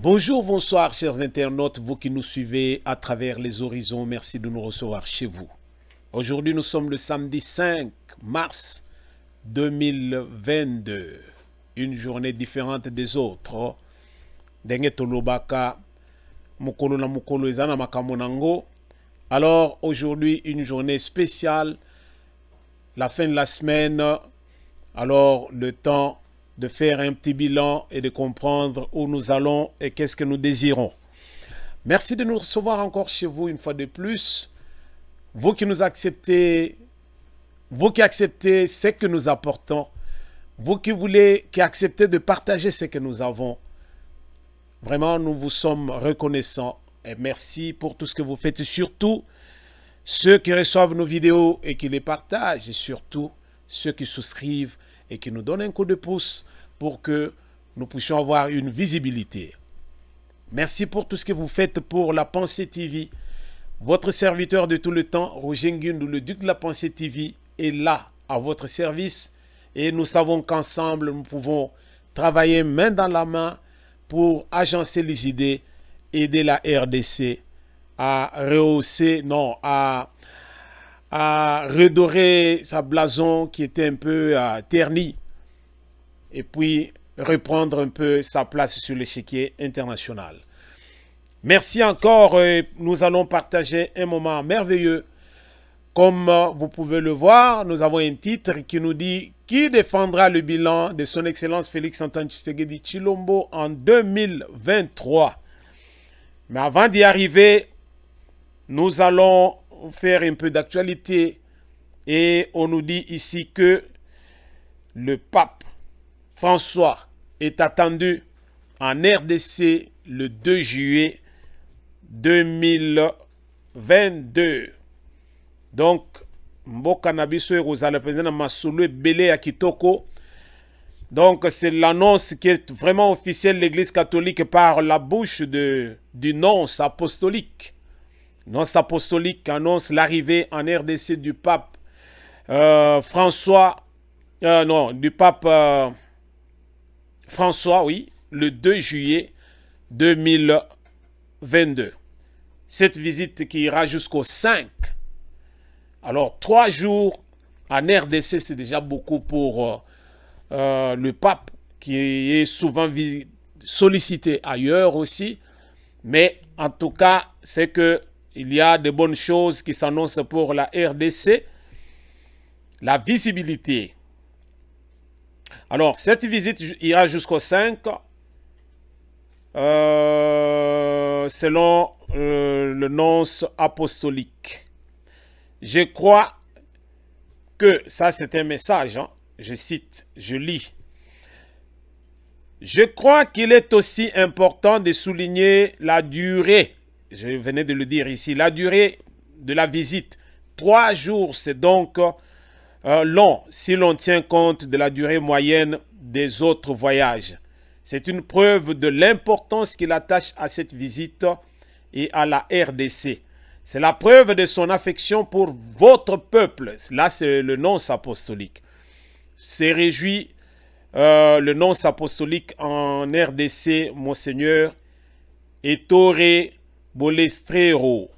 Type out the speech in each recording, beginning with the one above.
Bonjour, bonsoir chers internautes, vous qui nous suivez à travers les horizons, merci de nous recevoir chez vous. Aujourd'hui nous sommes le samedi 5 mars 2022, une journée différente des autres. Alors aujourd'hui une journée spéciale, la fin de la semaine, alors le temps de faire un petit bilan et de comprendre où nous allons et qu'est-ce que nous désirons. Merci de nous recevoir encore chez vous une fois de plus. Vous qui nous acceptez, vous qui acceptez ce que nous apportons, vous qui acceptez de partager ce que nous avons. Vraiment, nous vous sommes reconnaissants et merci pour tout ce que vous faites. Et surtout, ceux qui reçoivent nos vidéos et qui les partagent, et surtout ceux qui souscrivent et qui nous donnent un coup de pouce pour que nous puissions avoir une visibilité. Merci pour tout ce que vous faites pour la Pensée TV. Votre serviteur de tout le temps, Roger Ngundu, le Duc de la Pensée TV, est là à votre service et nous savons qu'ensemble nous pouvons travailler main dans la main pour agencer les idées, aider la RDC à rehausser, non, à redorer sa blason qui était un peu ternie et puis reprendre un peu sa place sur l'échiquier international. Merci encore, nous allons partager un moment merveilleux. Comme vous pouvez le voir, nous avons un titre qui nous dit « Qui défendra le bilan de son Excellence Félix-Antoine Tshisekedi Tshilombo en 2023 ?» Mais avant d'y arriver, nous allons faire un peu d'actualité et on nous dit ici que le pape François est attendu en RDC le 2 juillet 2022. Donc, Mboka Nabiso et Rosale président Masulu Belé à Kitoko. Donc, c'est l'annonce qui est vraiment officielle de l'Église catholique par la bouche du nonce apostolique. Nonce apostolique annonce l'arrivée en RDC du pape François, oui, le 2 juillet 2022. Cette visite qui ira jusqu'au 5. Alors, 3 jours en RDC, c'est déjà beaucoup pour le pape qui est souvent sollicité ailleurs aussi. Mais en tout cas, c'est que il y a de bonnes choses qui s'annoncent pour la RDC. La visibilité. Alors, cette visite ira jusqu'au 5, selon le nonce apostolique. Je crois que, ça c'est un message, hein, je cite, je lis. Je crois qu'il est aussi important de souligner la durée, je venais de le dire ici, la durée de la visite. 3 jours, c'est donc long si l'on tient compte de la durée moyenne des autres voyages. C'est une preuve de l'importance qu'il attache à cette visite et à la RDC. C'est la preuve de son affection pour votre peuple. Là, c'est le nonce apostolique. C'est réjoui le nonce apostolique en RDC, Monseigneur Ettore Balestrero.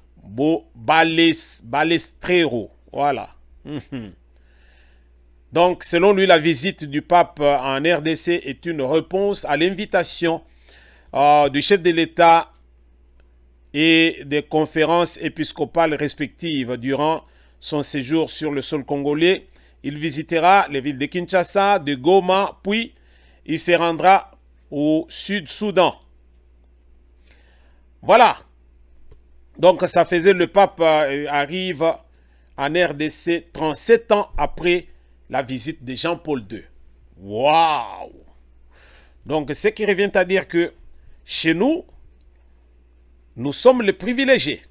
Balestrero. Voilà. Donc, selon lui, la visite du pape en RDC est une réponse à l'invitation du chef de l'État et des conférences épiscopales respectives. Durant son séjour sur le sol congolais, il visitera les villes de Kinshasa, de Goma, puis il se rendra au Sud-Soudan. Voilà. Donc, ça faisait le pape arrive en RDC 37 ans après la visite de Jean-Paul II. Waouh! Donc, ce qui revient à dire que chez nous, nous sommes les privilégiés.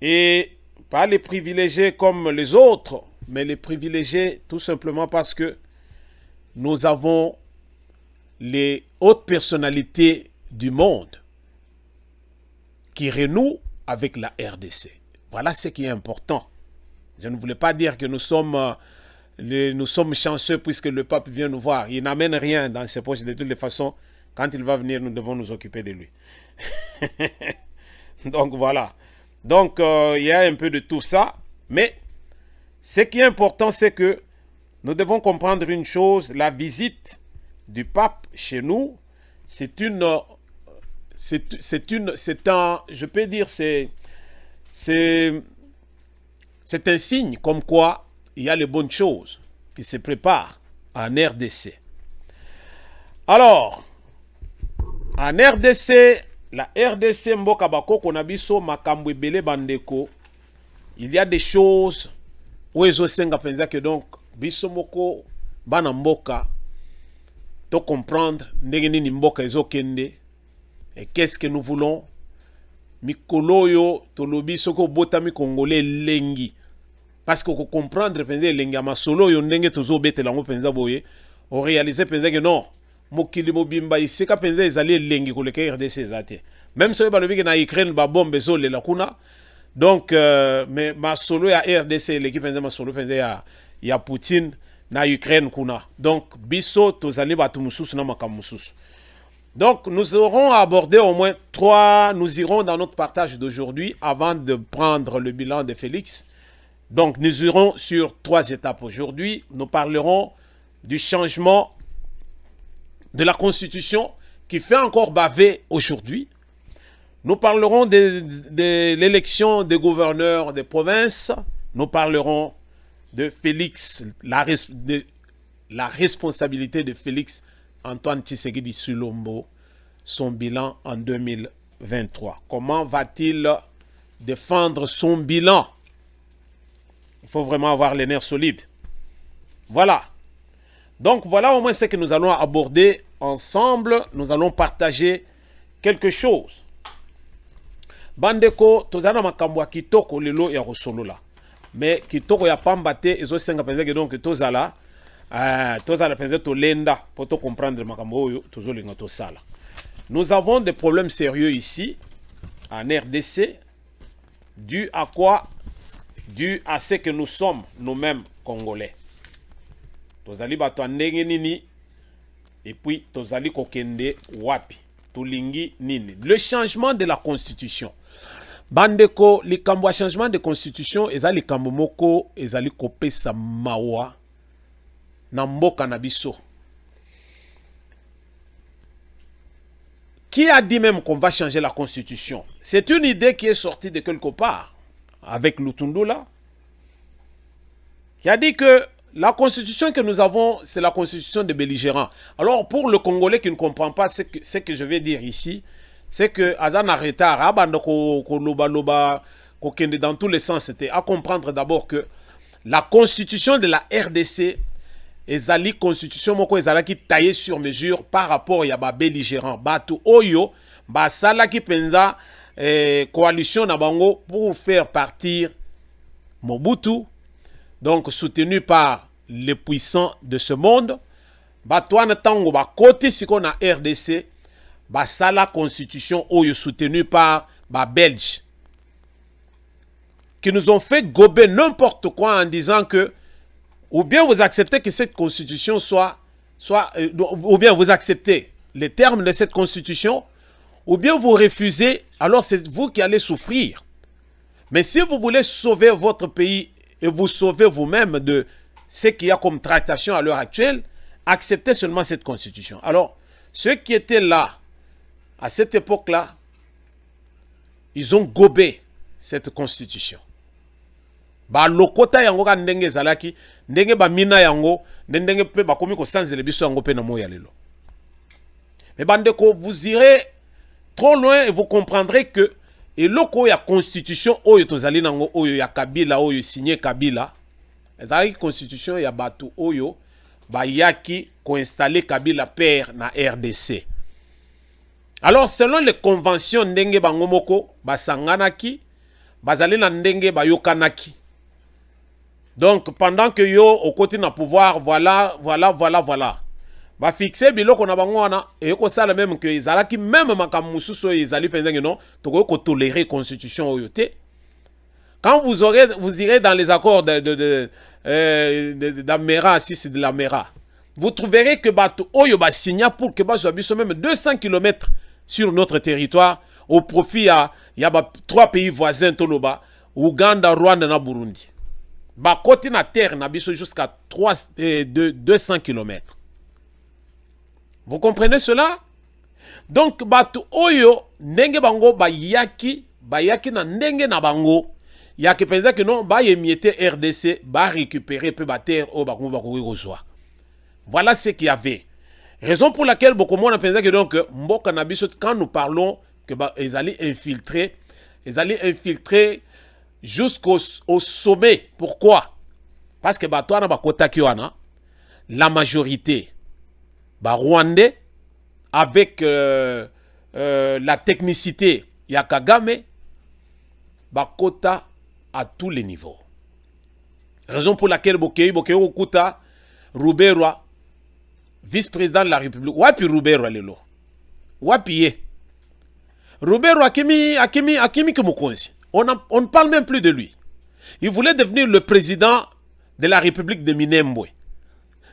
Et pas les privilégiés comme les autres, mais les privilégiés tout simplement parce que nous avons les hautes personnalités du monde qui renouent avec la RDC. Voilà ce qui est important. Je ne voulais pas dire que nous sommes chanceux puisque le pape vient nous voir. Il n'amène rien dans ses poches de toutes les façons. Quand il va venir, nous devons nous occuper de lui. Donc voilà. Donc il y a un peu de tout ça. Mais ce qui est important, c'est que nous devons comprendre une chose. La visite du pape chez nous, c'est je peux dire, c'est un signe comme quoi il y a les bonnes choses qui se préparent en RDC. Alors, en RDC, la RDC Mboka Bako Konabiso Makambo Ebele Bandeko, il y a des choses où ils ont pensa que donc biso moko bana mboka to comprendre ndenge nini mboka ezokende et qu'est-ce que nous voulons. Mikolo yo tolobi soko botami congolais lengi parce que ko comprendre penza lengi masolo yo ndenge tozo betela ngo penza boye on réaliser penza que non mokili mobimba iseka penza ezali lengi ko le RDC zate même so balobi que na Ukraine ba bombe zo le la kuna. Donc mais masolo ya RDC l'équipe penza masolo penza ya Poutine na Ukraine kuna. Donc biso tozali batu mususu na makamususu. Donc, nous aurons abordé au moins 3, nous irons dans notre partage d'aujourd'hui avant de prendre le bilan de Félix. Donc, nous irons sur 3 étapes aujourd'hui. Nous parlerons du changement de la Constitution qui fait encore baver aujourd'hui. Nous parlerons de l'élection des gouverneurs des provinces. Nous parlerons de Félix, la responsabilité de Félix Antoine Tshisekedi Tshilombo, son bilan en 2023. Comment va-t-il défendre son bilan? Il faut vraiment avoir les nerfs solides. Voilà. Donc voilà au moins ce que nous allons aborder ensemble. Nous allons partager quelque chose. Bandeko, tozana makambo kitoko lelo ya rosolola. Mais kitoko ya pambate ezo senga penza que donc tozala tozala penza to lenda pour to comprendre makambo oyo tozolinga to sala. Nous avons des problèmes sérieux ici en RDC dû à quoi? Dû à ce que nous sommes nous-mêmes congolais. Tozali bato ndenge nini et puis tozali kokende wapi tulingi nini. Le changement de la constitution. Bandeko, likambo ya changement de constitution ezali likambo moko ezali kopesa mawa na mboka na biso. Qui a dit même qu'on va changer la constitution? C'est une idée qui est sortie de quelque part avec Lutundula, qui a dit que la constitution que nous avons, c'est la constitution des belligérants. Alors pour le Congolais qui ne comprend pas ce que je vais dire ici, c'est que Azana Retard, dans tous les sens, c'était à comprendre d'abord que la constitution de la RDC, ezali constitution moko ezala ki taillé sur mesure par rapport ya ba belligérant batu oyo ba sala ki penza coalition na bango pour faire partir Mobutu, donc soutenu par les puissants de ce monde. Batouane tango ba côté siko na RDC ba sala constitution oyo soutenu par ba Belge qui nous ont fait gober n'importe quoi en disant que ou bien vous acceptez que cette constitution ou bien vous acceptez les termes de cette constitution, ou bien vous refusez, alors c'est vous qui allez souffrir. Mais si vous voulez sauver votre pays et vous sauver vous-même de ce qu'il y a comme tractation à l'heure actuelle, acceptez seulement cette constitution. Alors, ceux qui étaient là, à cette époque-là, ils ont gobé cette constitution. Ba lokota yango ka ndenge zalaki ndenge ba mina yango ndenge pe ba komi ko sanzele biso yango pe na moya lelo. Mais bandeko, vous irez trop loin et vous comprendrez que eloko ya constitution oyo tozali nango oyo ya Kabila oyo signé Kabila ezali constitution ya batu oyo ba yaki ko installer Kabila père na RDC. Alors selon les conventions ndenge bango moko basanganaki bazali na ndenge bayokanaki. Donc, pendant que yo, au côté na pouvoir, voilà. Ba fixer biloko na bango wana, et ko sala même que izalaki même makamusu so izali penza non, toko ko tolérer constitution oyote. Quand vous irez dans les accords d'Amera, si c'est de l'Amera, vous trouverez que bato oyo ba signa pour que bazwa biso même 200 km sur notre territoire au profit ya ba 3 pays voisins toloba Ouganda, Rwanda na Burundi. Ba côté na terre na biso jusqu'à 200 km. Vous comprenez cela? Donc bato oyo ndenge bango bayaki na ndenge na bango yaki penza que non ba yemiete RDC ba récupérer peu ba terre au bakongo bakoki kozwa. Voilà ce qu'il y avait. Raison pour laquelle beaucoup de gens pensent que donc mboka na biso quand nous parlons que ils allaient infiltrer jusqu'au sommet. Pourquoi? Parce que toi na bakota kiwana la majorité rwandais avec la technicité ya Kagame bakota à tous les niveaux. Raison pour laquelle Bokei okuta Ruberwa vice-président de la République. Wapi Ruberwa lelo. Wapi ye. Ruberwa akimi Kumukonzi. On ne parle même plus de lui. Il voulait devenir le président de la République de Minembwe.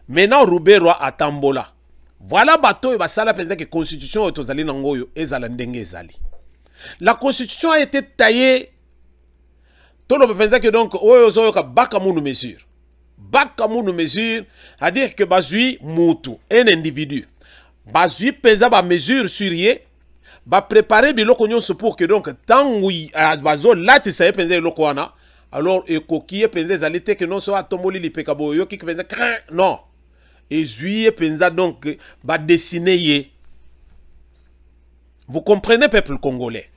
Maintenant Ruberwa à Tambola. Voilà bateau et basala penza que constitution otozali nangoyo ezala ndenge ezali. La constitution a été taillée. Tout le monde pense que donc oyo zoyoka bakamunu mesure. Bakamunu mesure, c'est-à-dire que bazui mutu, un individu. Bazui pesa ba mesure sur ye, ba préparer biloko nyonso pour que donc tant oui bazo lati sa penza biloko wana, alors ekoki penza zalite que non so atomoli lipekabo yo ki penza non. Et juillet penza donc ba dessiner ye. Vous comprenez peuple congolais?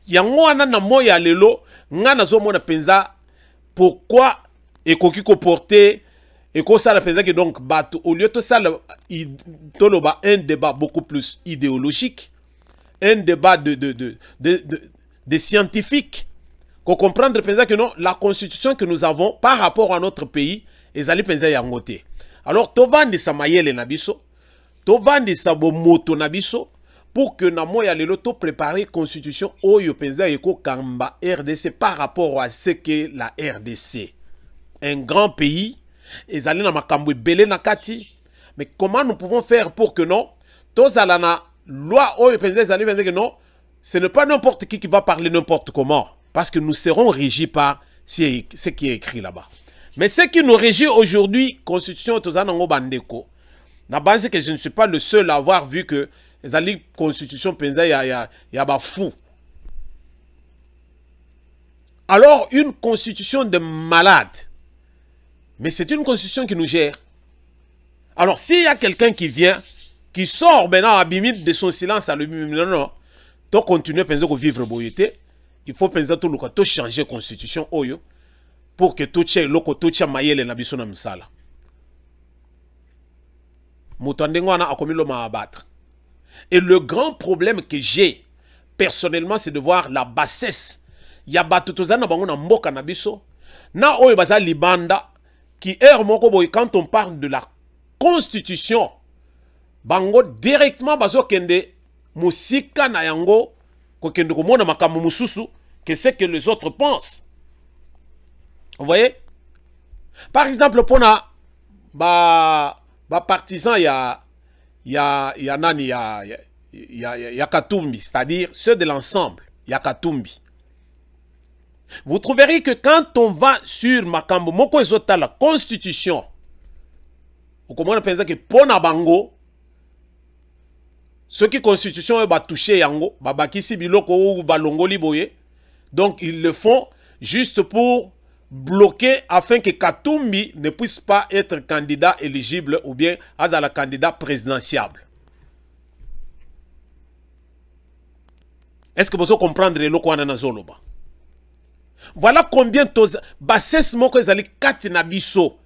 Yango wana na moya lelo ngana zo mona penza pourquoi et koki ko porter et ko ça penza que donc bato au lieu de ça toloba un débat beaucoup plus idéologique, un débat de scientifiques qu'on comprendre penza que non la constitution que nous avons par rapport à notre pays ezali penza yangote. Alors tovandi sa mayele na biso, tovandi sa bomoto na biso pour que na moya lelo to préparer constitution oyo penza eko kamba RDC par rapport à ce que la RDC. Un grand pays, ils allaient dans makambo belé na kati, mais comment nous pouvons faire pour que non, tous alana loi oyo penza ils allaient penser que non, ce n'est pas n'importe qui va parler n'importe comment, parce que nous serons régis par ce qui est écrit là-bas. Mais ce qui nous régit aujourd'hui, constitution tozanango bandeko, na base que je ne suis pas le seul à avoir vu que les alliés constitution penza ya ba fou. Alors une constitution de malade. Mais c'est une constitution qui nous gère. Alors s'il y a quelqu'un qui vient, qui sort maintenant à bimite de son silence à non, tu continues à penser que vivre boyété, il faut penser tout le temps, tout changer constitution oyo pour que tout tche loko tout tche mayele na biso na misala. Mutandengwana akomilo ma abattre. Et le grand problème que j'ai personnellement, c'est de voir la bassesse. Ya batutozana bango na mboka na biso, na oyo baza libanda qui quand on parle de la constitution, bango directement bazo kende musika na yango ko kende ko mona makambo mususu que c'est que les autres pensent. Vous voyez? Par exemple pona ba partisan ya nani ya Katumbi, c'est-à-dire ceux de l'ensemble, ya Katumbi. Vous trouverez que quand on va sur Makambo Moko Ezota, la constitution, vous comprenez que pona bango, ce qui constitution va toucher yango, babakisi biloko ou balongoli boye, donc ils le font juste pour bloquer afin que Katumbi ne puisse pas être candidat éligible ou bien à la candidat présidentiable. Est-ce que vous comprenez le quoi na zoloba? Voilà combien de bassesse moko ezali kati na biso.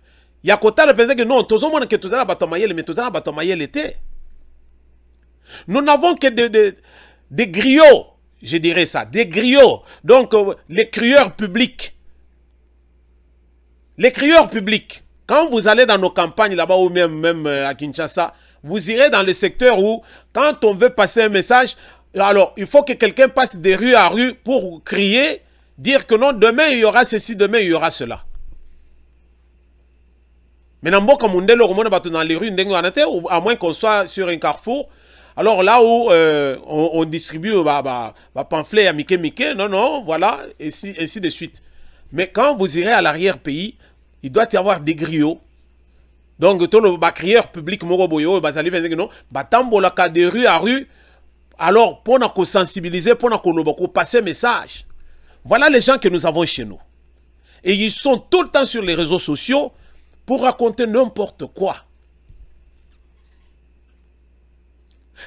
Ya kota le penser que non, tozo mona que tozala batomayele mais tozala batomayele était. Nous n'avons que des griots, je dirais ça, des griots. Donc les crieurs publics. Les crieurs publics. Quand vous allez dans nos campagnes là-bas ou même à Kinshasa, vous irez dans le secteur où quand on veut passer un message, alors il faut que quelqu'un passe de rue à rue pour crier. Dire que non, demain il y aura ceci, demain il y aura cela. Mais dans Mboka Mundele, dans les rues, ou à moins qu'on soit sur un carrefour, alors là où on distribue pamphlets à Mike, non, voilà, et ainsi de suite. Mais quand vous irez à l'arrière-pays, il doit y avoir des griots. Donc, tout le crieur public, Moroboyo, tambolaka de rue à rue, alors pour nous sensibiliser, pour nous passer message. Voilà les gens que nous avons chez nous. Et ils sont tout le temps sur les réseaux sociaux pour raconter n'importe quoi.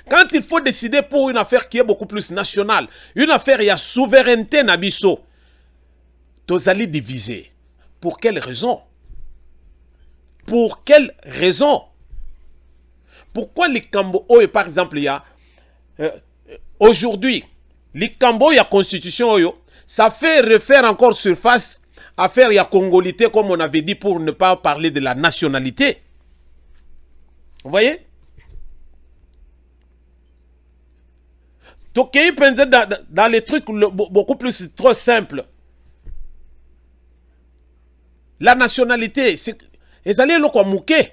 Quand il faut décider pour une affaire qui est beaucoup plus nationale, une affaire, il y a souveraineté nabiso, tous allez diviser. Pour quelle raison? Pour quelle raison? Pourquoi les Cambo, par exemple, il y a aujourd'hui, les Cambo, il y a constitution, ça fait refaire encore surface à faire il y a congolité, comme on avait dit, pour ne pas parler de la nationalité. Vous voyez? Donc, dans les trucs beaucoup plus trop simples. La nationalité, c'est... Ils allaient le mouké.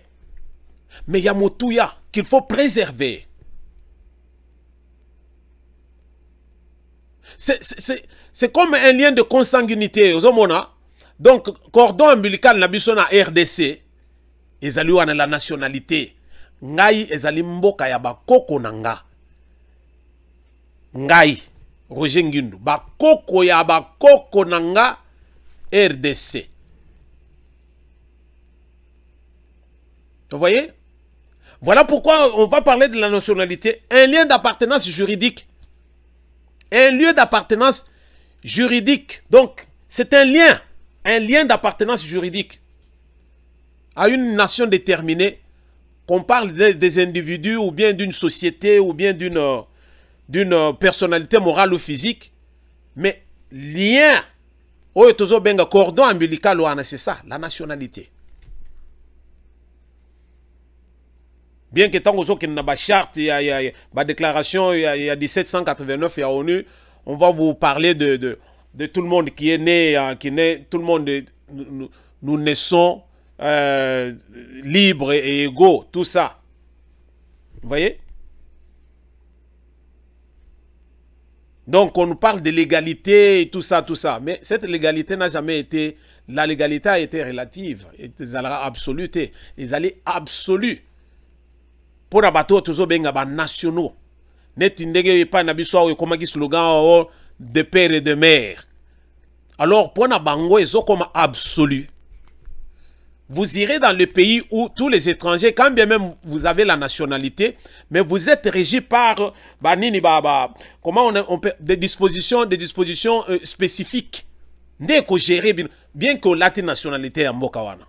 Mais il y a Motouya qu'il faut préserver. C'est comme un lien de consanguinité. Donc, cordon ombilical na biso na RDC, ils allaient la nationalité. Ngai, ils allaient mboka ya bakoko nanga. Ngai, Roger Ngindu, bakoko ya bakoko nanga RDC. Vous voyez? Voilà pourquoi on va parler de la nationalité. Un lien d'appartenance juridique. Un lieu d'appartenance juridique. Donc, c'est un lien d'appartenance juridique à une nation déterminée. Qu'on parle des individus ou bien d'une société ou bien d'une personnalité morale ou physique. Mais lien, cordon ombilical, c'est ça, la nationalité. Bien que tant qu'il y a une charte, il y a une déclaration, il y a 1789, il y a ONU, on va vous parler de tout le monde qui est né, tout le monde, nous naissons libres et égaux, tout ça. Vous voyez? Donc on nous parle de l'égalité et tout ça. Mais cette légalité n'a jamais été, la légalité a été relative, elle a absolue, elle est absolue. Pour les bateaux, toujours bien nationaux. Net indege pas nabiso comme un slogan de père et de mère. Alors pour na bango ils ont comme absolu. Vous irez dans le pays où tous les étrangers, quand bien même vous avez la nationalité, mais vous êtes régi par comment on peut, des dispositions spécifiques. Dès que gérer bien que la nationalité en Mokawana.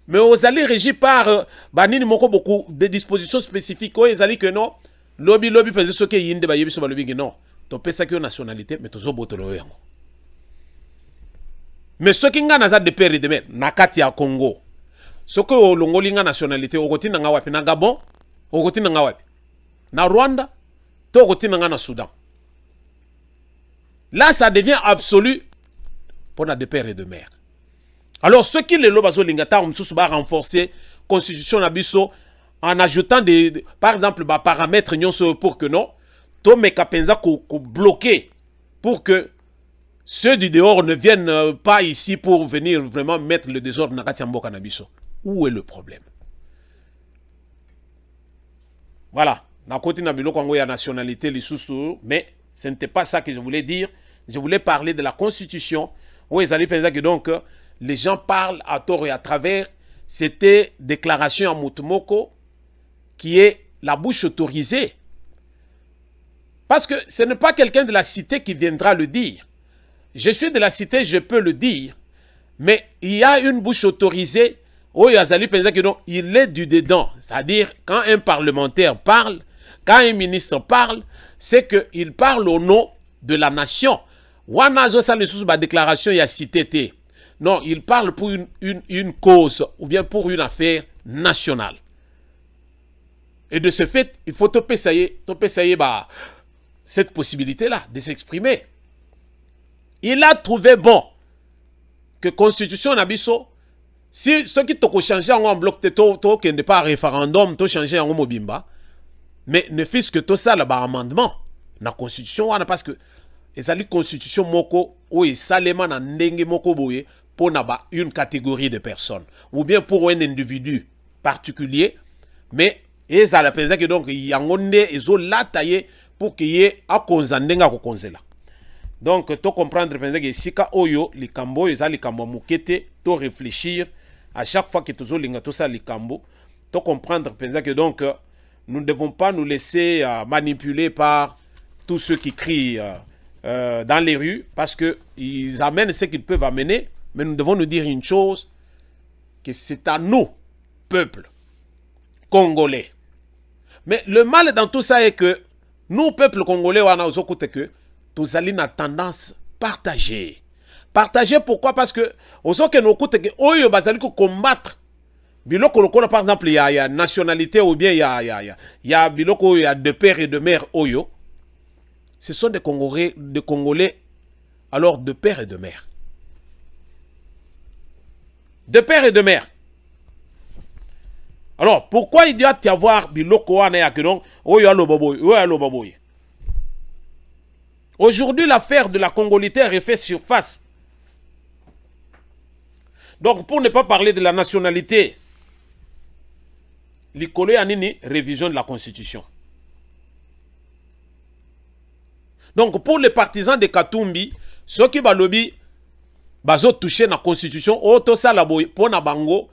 Mais vous allez régir par beaucoup de dispositions spécifiques. Vous allez que non, lobby parce que ce qui est lobby non, tu peux ça que nationalité, mais tu as besoin. Mais ce qui est de père et de mère, nakati ya Congo, ce que l'ongoli nga nationalité, au côté nga wapi na Gabon, au côté nga wapi na Rwanda, au côté nga na Soudan. Là, ça devient absolu pour la de père et de mère. Alors, ce qui les lobazo lingata, on va renforcer la constitution nabiso en ajoutant par exemple, des paramètres pour que non, to me kapenza ko bloquer pour que ceux du dehors ne viennent pas ici pour venir vraiment mettre le désordre dans Katiamboka nabiso. Où est le problème? Voilà. Na côté nabilo kwango ya nationalité les sous mais ce n'était pas ça que je voulais dire. Je voulais parler de la constitution. Oui, ils allaient penser que donc les gens parlent à tort et à travers. C'était déclaration à Mutumoko qui est la bouche autorisée. Parce que ce n'est pas quelqu'un de la cité qui viendra le dire. Je suis de la cité, je peux le dire. Mais il y a une bouche autorisée. Oh, il est du dedans. C'est-à-dire, quand un parlementaire parle, quand un ministre parle, c'est qu'il parle au nom de la nation. Wanazo sa le sous déclaration il y a cité. Non, il parle pour une cause ou bien pour une affaire nationale. Et de ce fait, il faut essayer cette possibilité-là de s'exprimer. Il a trouvé bon que Constitution Nabiso, Si ceux qui t'ont changé en bloc, qui n'est pas référendum, t'ont changé en mobimba, mais ne fût-ce que tout ça, là, amendement, dans la constitution, parce que la constitution moko, ou salema na ndenge moko boye, pour une catégorie de personnes, ou bien pour un individu particulier, mais et ça la que donc il y a un la taillé pour qu'il y ait un konzandenga ko konzela. Donc to comprendre que sika oyo likambo eza likambo mukete to réfléchir à chaque fois que tozo linga to ça likambo to comprendre que donc nous ne devons pas nous laisser manipuler par tous ceux qui crient dans les rues parce que ils amènent ce qu'ils peuvent amener, mais nous devons nous dire une chose, que c'est à nous, peuple congolais. Mais le mal dans tout ça est que nous, peuple congolais, on a que tous allons à tendance partagée. Partager pourquoi? Parce que aux que nous écoutons que oyo bazali ko combattre biloko par exemple il y a nationalité ou bien il y a biloko il y a de père et de mère oyo. Ce sont des Congolais alors de père et de mère. De père et de mère. Alors, pourquoi il doit y avoir biloko wana ya kedon oyo aloboboy, oyo aloboboy. Aujourd'hui, l'affaire de la congolité a refait surface. Donc, pour ne pas parler de la nationalité, l'Ikolo Yanini, révision de la Constitution. Donc, pour les partisans de Katumbi, ceux qui balobi, bazo touché la Constitution, auto salaboy, pour na bango,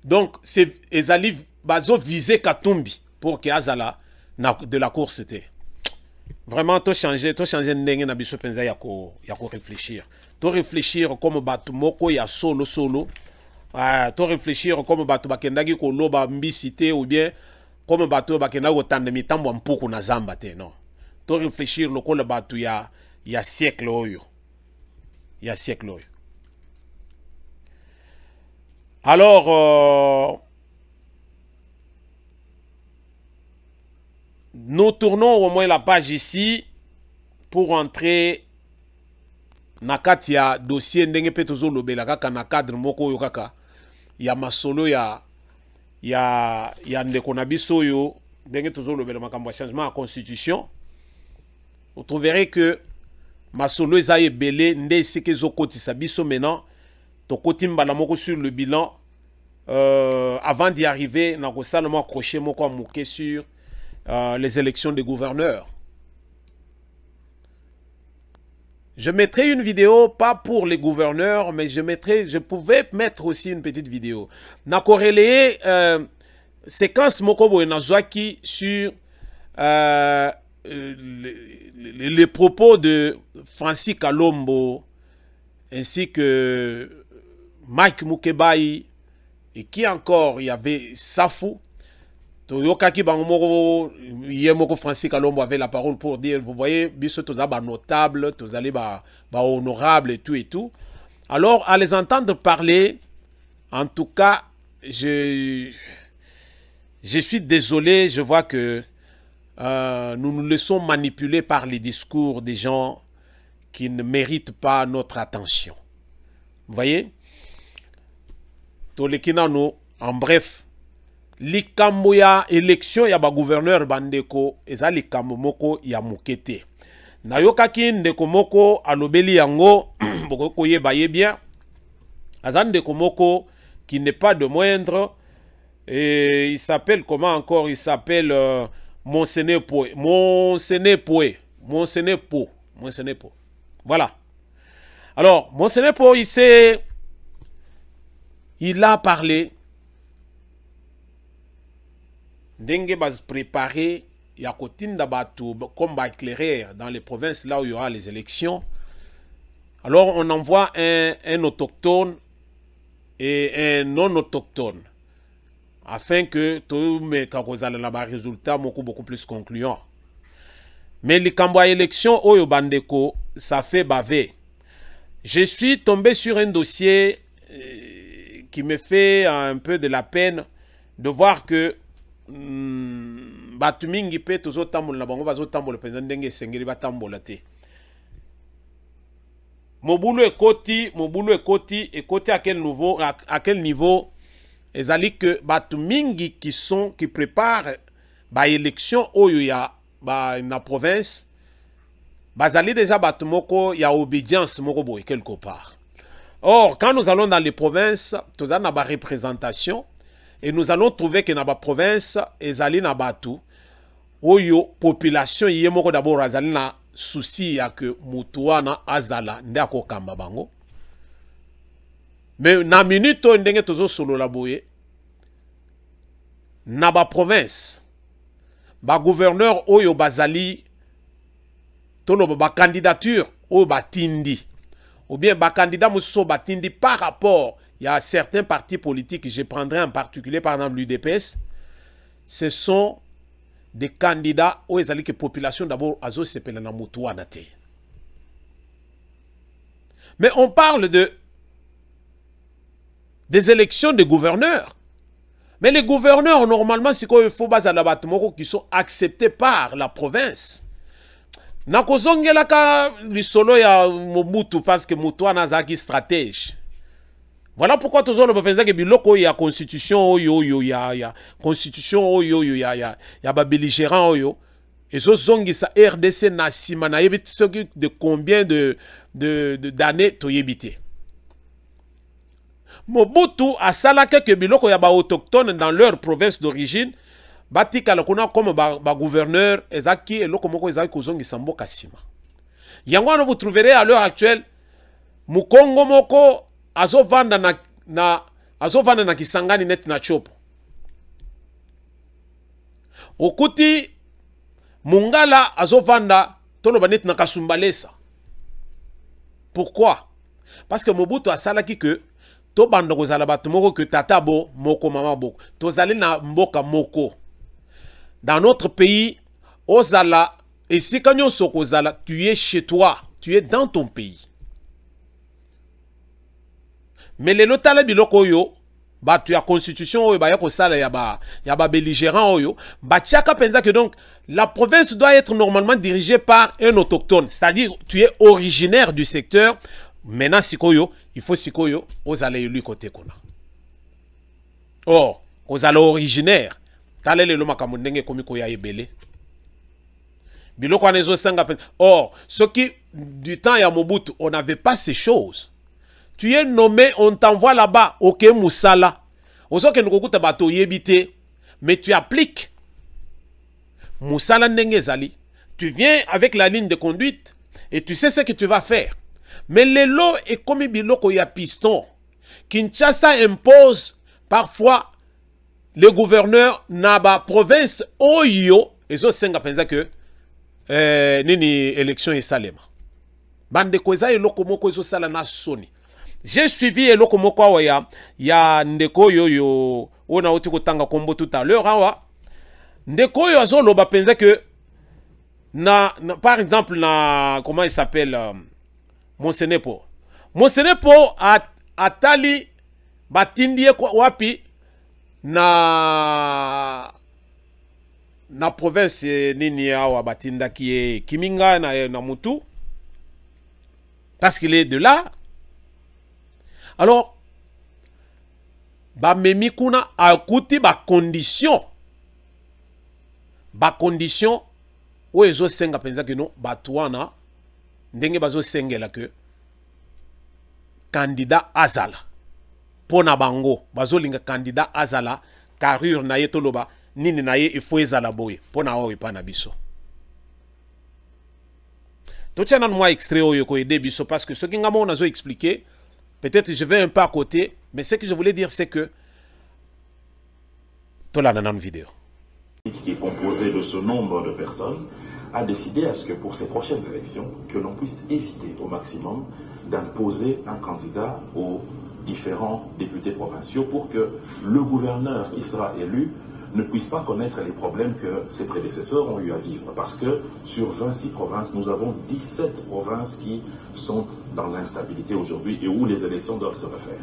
donc, c'est ezali bazo viser Katumbi, pour que azala de la course c'était. Vraiment, to changer ndenge na biso penza ya ko réfléchir. To réfléchir comme batu moko ya solo. To réfléchir comme batu bakendaki ko loba mbisité ou bien comme batu bakendaki otande mitambo mpuku na zamba te, non. To réfléchir lokola batu ya siècle oyo. Ya siècle oyo. Alors nous tournons au moins la page ici pour entrer na kati ya dossier ndenge pe tozo lobela kaka na cadre moko yo kaka ya masolo ya ndeko na biso yo ndenge tozo lobela makambo ya changement à constitution. Vous trouverez que masolo eza ebele nde seke zo kotisa biso maintenant to kotimba la moko sur le bilan avant d'y arriver na ko seulement accrocher moko moké sur les élections des gouverneurs. Je mettrai une vidéo, pas pour les gouverneurs, mais je pouvais mettre aussi une petite vidéo. Na corrélé séquence Mokobo et Nazwaki sur les propos de Francis Kalombo ainsi que Mike Mukebai et qui encore, il y avait Safou. Toyokaki Bangomoko, Yemoko Francis Kalombo avait la parole pour dire, vous voyez, biso toza ba notable, tozali ba honorable et tout. Alors, à les entendre parler, en tout cas, je suis désolé, je vois que nous nous laissons manipuler par les discours des gens qui ne méritent pas notre attention. Vous voyez? Tolekinano, en bref, likambo ya élection ya ba gouverneur bandeko eza likambo moko ya mukete. Nayokaki ndeko moko alobeli yango boko koyeba ye bien. Azan ndeko moko qui n'est pas de moindre et il s'appelle comment encore? Il s'appelle Monsenepo. Voilà. Alors, Monsenepo, il a parlé Dengue va se préparer, il y a Kotinda Batou comme éclairer dans les provinces là où il y aura les élections. Alors on envoie un autochtone et un non autochtone afin que tout mes résultats beaucoup plus concluants. Mais les Kamboa élections au Bandeko, ça fait baver. Je suis tombé sur un dossier qui me fait un peu de la peine de voir que batu mingi pe tozo tambola na bango bazo tambola penza ndenge sengeli ba tambola te. Moboulou ekoti à quel niveau ezali que batu mingi qui préparent ba élection oyo ya ba na province bazali déjà batu moko ya obédience moko boy quelque part. Or quand nous allons dans les provinces, nous avons une représentation et nous allons trouver que dans la province ezali na batu oyo population yé moko d'abord azali na souci ya que mutuana azala ndako kamba bango. Mais na minute ndenge tozo solo la boye na ba province ba gouverneur oyo bazali tono ba candidature oyo batindi ou bien ba candidat muso batindi par rapport il y a certains partis politiques, je prendrai en particulier par exemple l'UDPS, ce sont des candidats où ils allaient que population d'abord azo sepela na mutuana te. Mais on parle des élections de gouverneurs. Mais les gouverneurs, normalement, c'est qu'il faut baser la batmoko qui sont acceptés par la province. Nakozongela ka lisolo ya Mobutu parce que Mutuana zaki stratège. Voilà pourquoi tous les gens que biloko ya constitution ya constitution ya ba belligérant oyo et zo zongi sa RDC na sima na yebit de combien d'années to yebité. Mobutu a salaka que biloko ya ba autochtones dans leur province d'origine batika la kuna comme ba gouverneur ezaki eloko moko ezaki kozongi samboka sima. Yango vous trouverez à l'heure actuelle Mukongo moko azovanda na Kisangani net na chopo. Okuti Mungala azovanda tolo banet na Kasumbalesa. Pourquoi? Parce que Mobutu a salaki que to banda kozala bato moko que tata bo moko mama bo. Tozali na mboka moko. Dans notre pays, ozala et si kanyo sokozala, tu es chez toi, tu es dans ton pays. Mais les lotala biloko yo, ba tu as constitution oyo ba yako sala ya ba belligérant oyo, ba tiaka penza que donc la province doit être normalement dirigée par un autochtone, c'est-à-dire tu es originaire du secteur. Maintenant sikoyo, il faut sikoyo ozala élu côté kona. Or, ozala originaire, talele lo makambo ndenge komiko ya ebele. Biloko anezo sanga penza. Or, ce qui du temps ya Mobutu, on n'avait pas ces choses. Tu es nommé, on t'envoie là-bas, ok, Moussala. Osoke nukokuta bato yebite, mais tu appliques. Moussala Ndengezali. Tu viens avec la ligne de conduite et tu sais ce que tu vas faire. Mais le lot est comme biloko ya piston. Kinshasa impose parfois le gouverneur naba province oyo et so senga penza que nini élection et salema. Bande kweza eloko moko ezo sala na soni. J'ai suivi eloko moko ya ndeko yoyo ona oti kotanga kombo tout à l'heure awa. Ndeko yo azo loba penza que par exemple na comment il s'appelle Monsenepo. Monsenepo atali batindie wapi na province nini awa batinda qui Kiminga na Mutu parce qu'il est de là. Alors, ba memi kuna akuti ba condition o ezo senga penza que non batuana ndenge bazo sengela que candidat azala pona bango bazo linga candidat azala carrure na ye toloba nini na ye ifo ezala boye pona o ipana biso. To tient moi extrait oyo ko aider biso parce que ce qui ngamo nazo expliquer. Peut-être je vais un peu à côté, mais ce que je voulais dire, c'est que... vidéo. Qui est composé de ce nombre de personnes a décidé à ce que pour ces prochaines élections, que l'on puisse éviter au maximum d'imposer un candidat aux différents députés provinciaux pour que le gouverneur qui sera élu ne puisse pas connaître les problèmes que ses prédécesseurs ont eu à vivre. Parce que sur 26 provinces, nous avons 17 provinces qui sont dans l'instabilité aujourd'hui et où les élections doivent se refaire.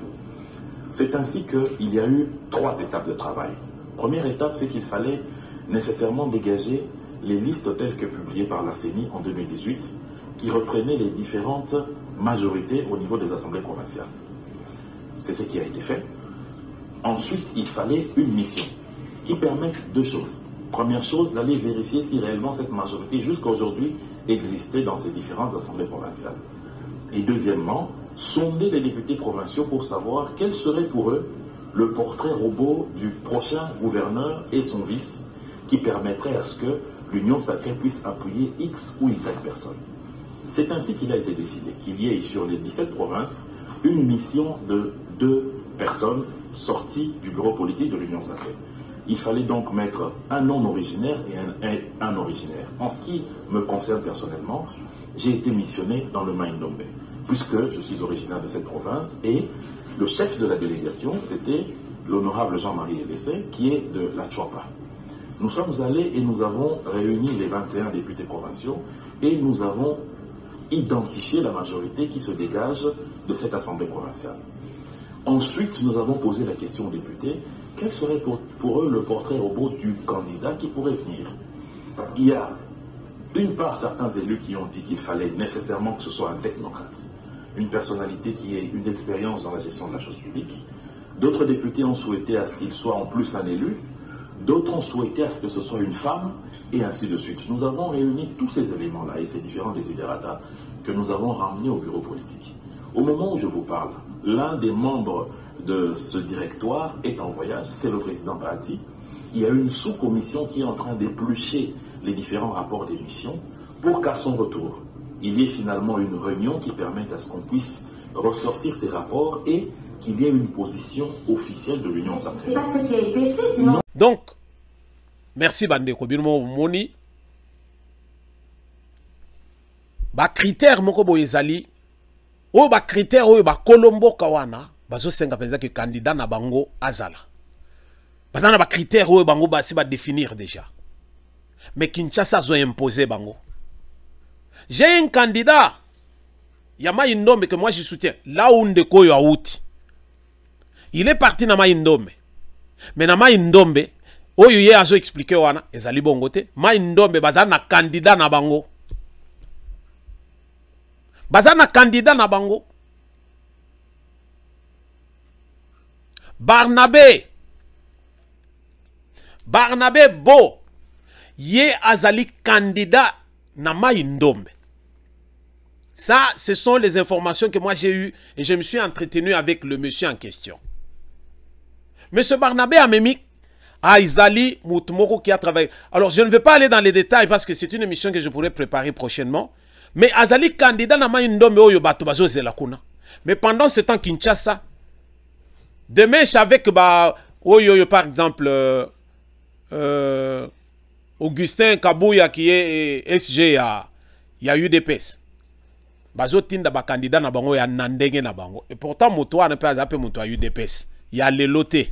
C'est ainsi qu'il y a eu 3 étapes de travail. Première étape, c'est qu'il fallait nécessairement dégager les listes telles que publiées par la CENI en 2018, qui reprenait les différentes majorités au niveau des assemblées provinciales. C'est ce qui a été fait. Ensuite, il fallait une mission qui permette deux choses. Première chose, d'aller vérifier si réellement cette majorité jusqu'à aujourd'hui existait dans ces différentes assemblées provinciales. Et deuxièmement, sonder les députés provinciaux pour savoir quel serait pour eux le portrait robot du prochain gouverneur et son vice qui permettrait à ce que l'Union sacrée puisse appuyer X ou Y personnes. C'est ainsi qu'il a été décidé qu'il y ait sur les 17 provinces une mission de 2 personnes sorties du bureau politique de l'Union sacrée. Il fallait donc mettre un non-originaire et un originaire. En ce qui me concerne personnellement, j'ai été missionné dans le Maïndombe, puisque je suis originaire de cette province, et le chef de la délégation, c'était l'honorable Jean-Marie Elessé, qui est de la Tchouapa. Nous sommes allés et nous avons réuni les 21 députés provinciaux, et nous avons identifié la majorité qui se dégage de cette assemblée provinciale. Ensuite, nous avons posé la question aux députés, quel serait pour eux le portrait robot du candidat qui pourrait venir? Il y a d'une part certains élus qui ont dit qu'il fallait nécessairement que ce soit un technocrate, une personnalité qui ait une expérience dans la gestion de la chose publique. D'autres députés ont souhaité à ce qu'il soit en plus un élu, d'autres ont souhaité à ce que ce soit une femme, et ainsi de suite. Nous avons réuni tous ces éléments-là et ces différents desiderata que nous avons ramenés au bureau politique. Au moment où je vous parle, l'un des membres de ce directoire est en voyage, c'est le président Bahati. Il y a une sous-commission qui est en train d'éplucher les différents rapports d'émission pour qu'à son retour, il y ait finalement une réunion qui permette à ce qu'on puisse ressortir ces rapports et qu'il y ait une position officielle de l'Union sacrée. C'est pas ce qui a été fait, sinon... Donc, merci Bandeko Birmo Moni. Ba critère moko boyezali o ba critère o ba kolombo kawana bazo senga penza que candidat na bango azala. Bazana ba critère o bango ba si ba définir déjà. Mais Kinshasa zo imposer bango. J'ai un candidat Yama Indombe que moi je soutiens là où ndeko yo auti. Il est parti na Maïndombe. Mais na Maïndombe oyo ye azo expliquer wana ezali bongo te. Maïndombe bazana candidat na bango. Bazana candidat na bango. Barnabé Bo ye azali candidat na Maïndombe. Ça, ce sont les informations que moi j'ai eues et je me suis entretenu avec le monsieur en question. Monsieur Barnabé Amemi à Izali Moutumoko qui a travaillé. Alors, je ne vais pas aller dans les détails parce que c'est une émission que je pourrais préparer prochainement. Mais Azali candidat na Maïndombe oyo bato bazo zela kuna. Mais pendant ce temps Kinshasa, demain avec oyo par exemple Augustin Kabouya qui est SG il y a eu des UDPS. Bazo tinda ba candidat na bango ya nandenge na bango. Et pourtant moto wana pe azape moto ya UDPS. Il y a les lotés.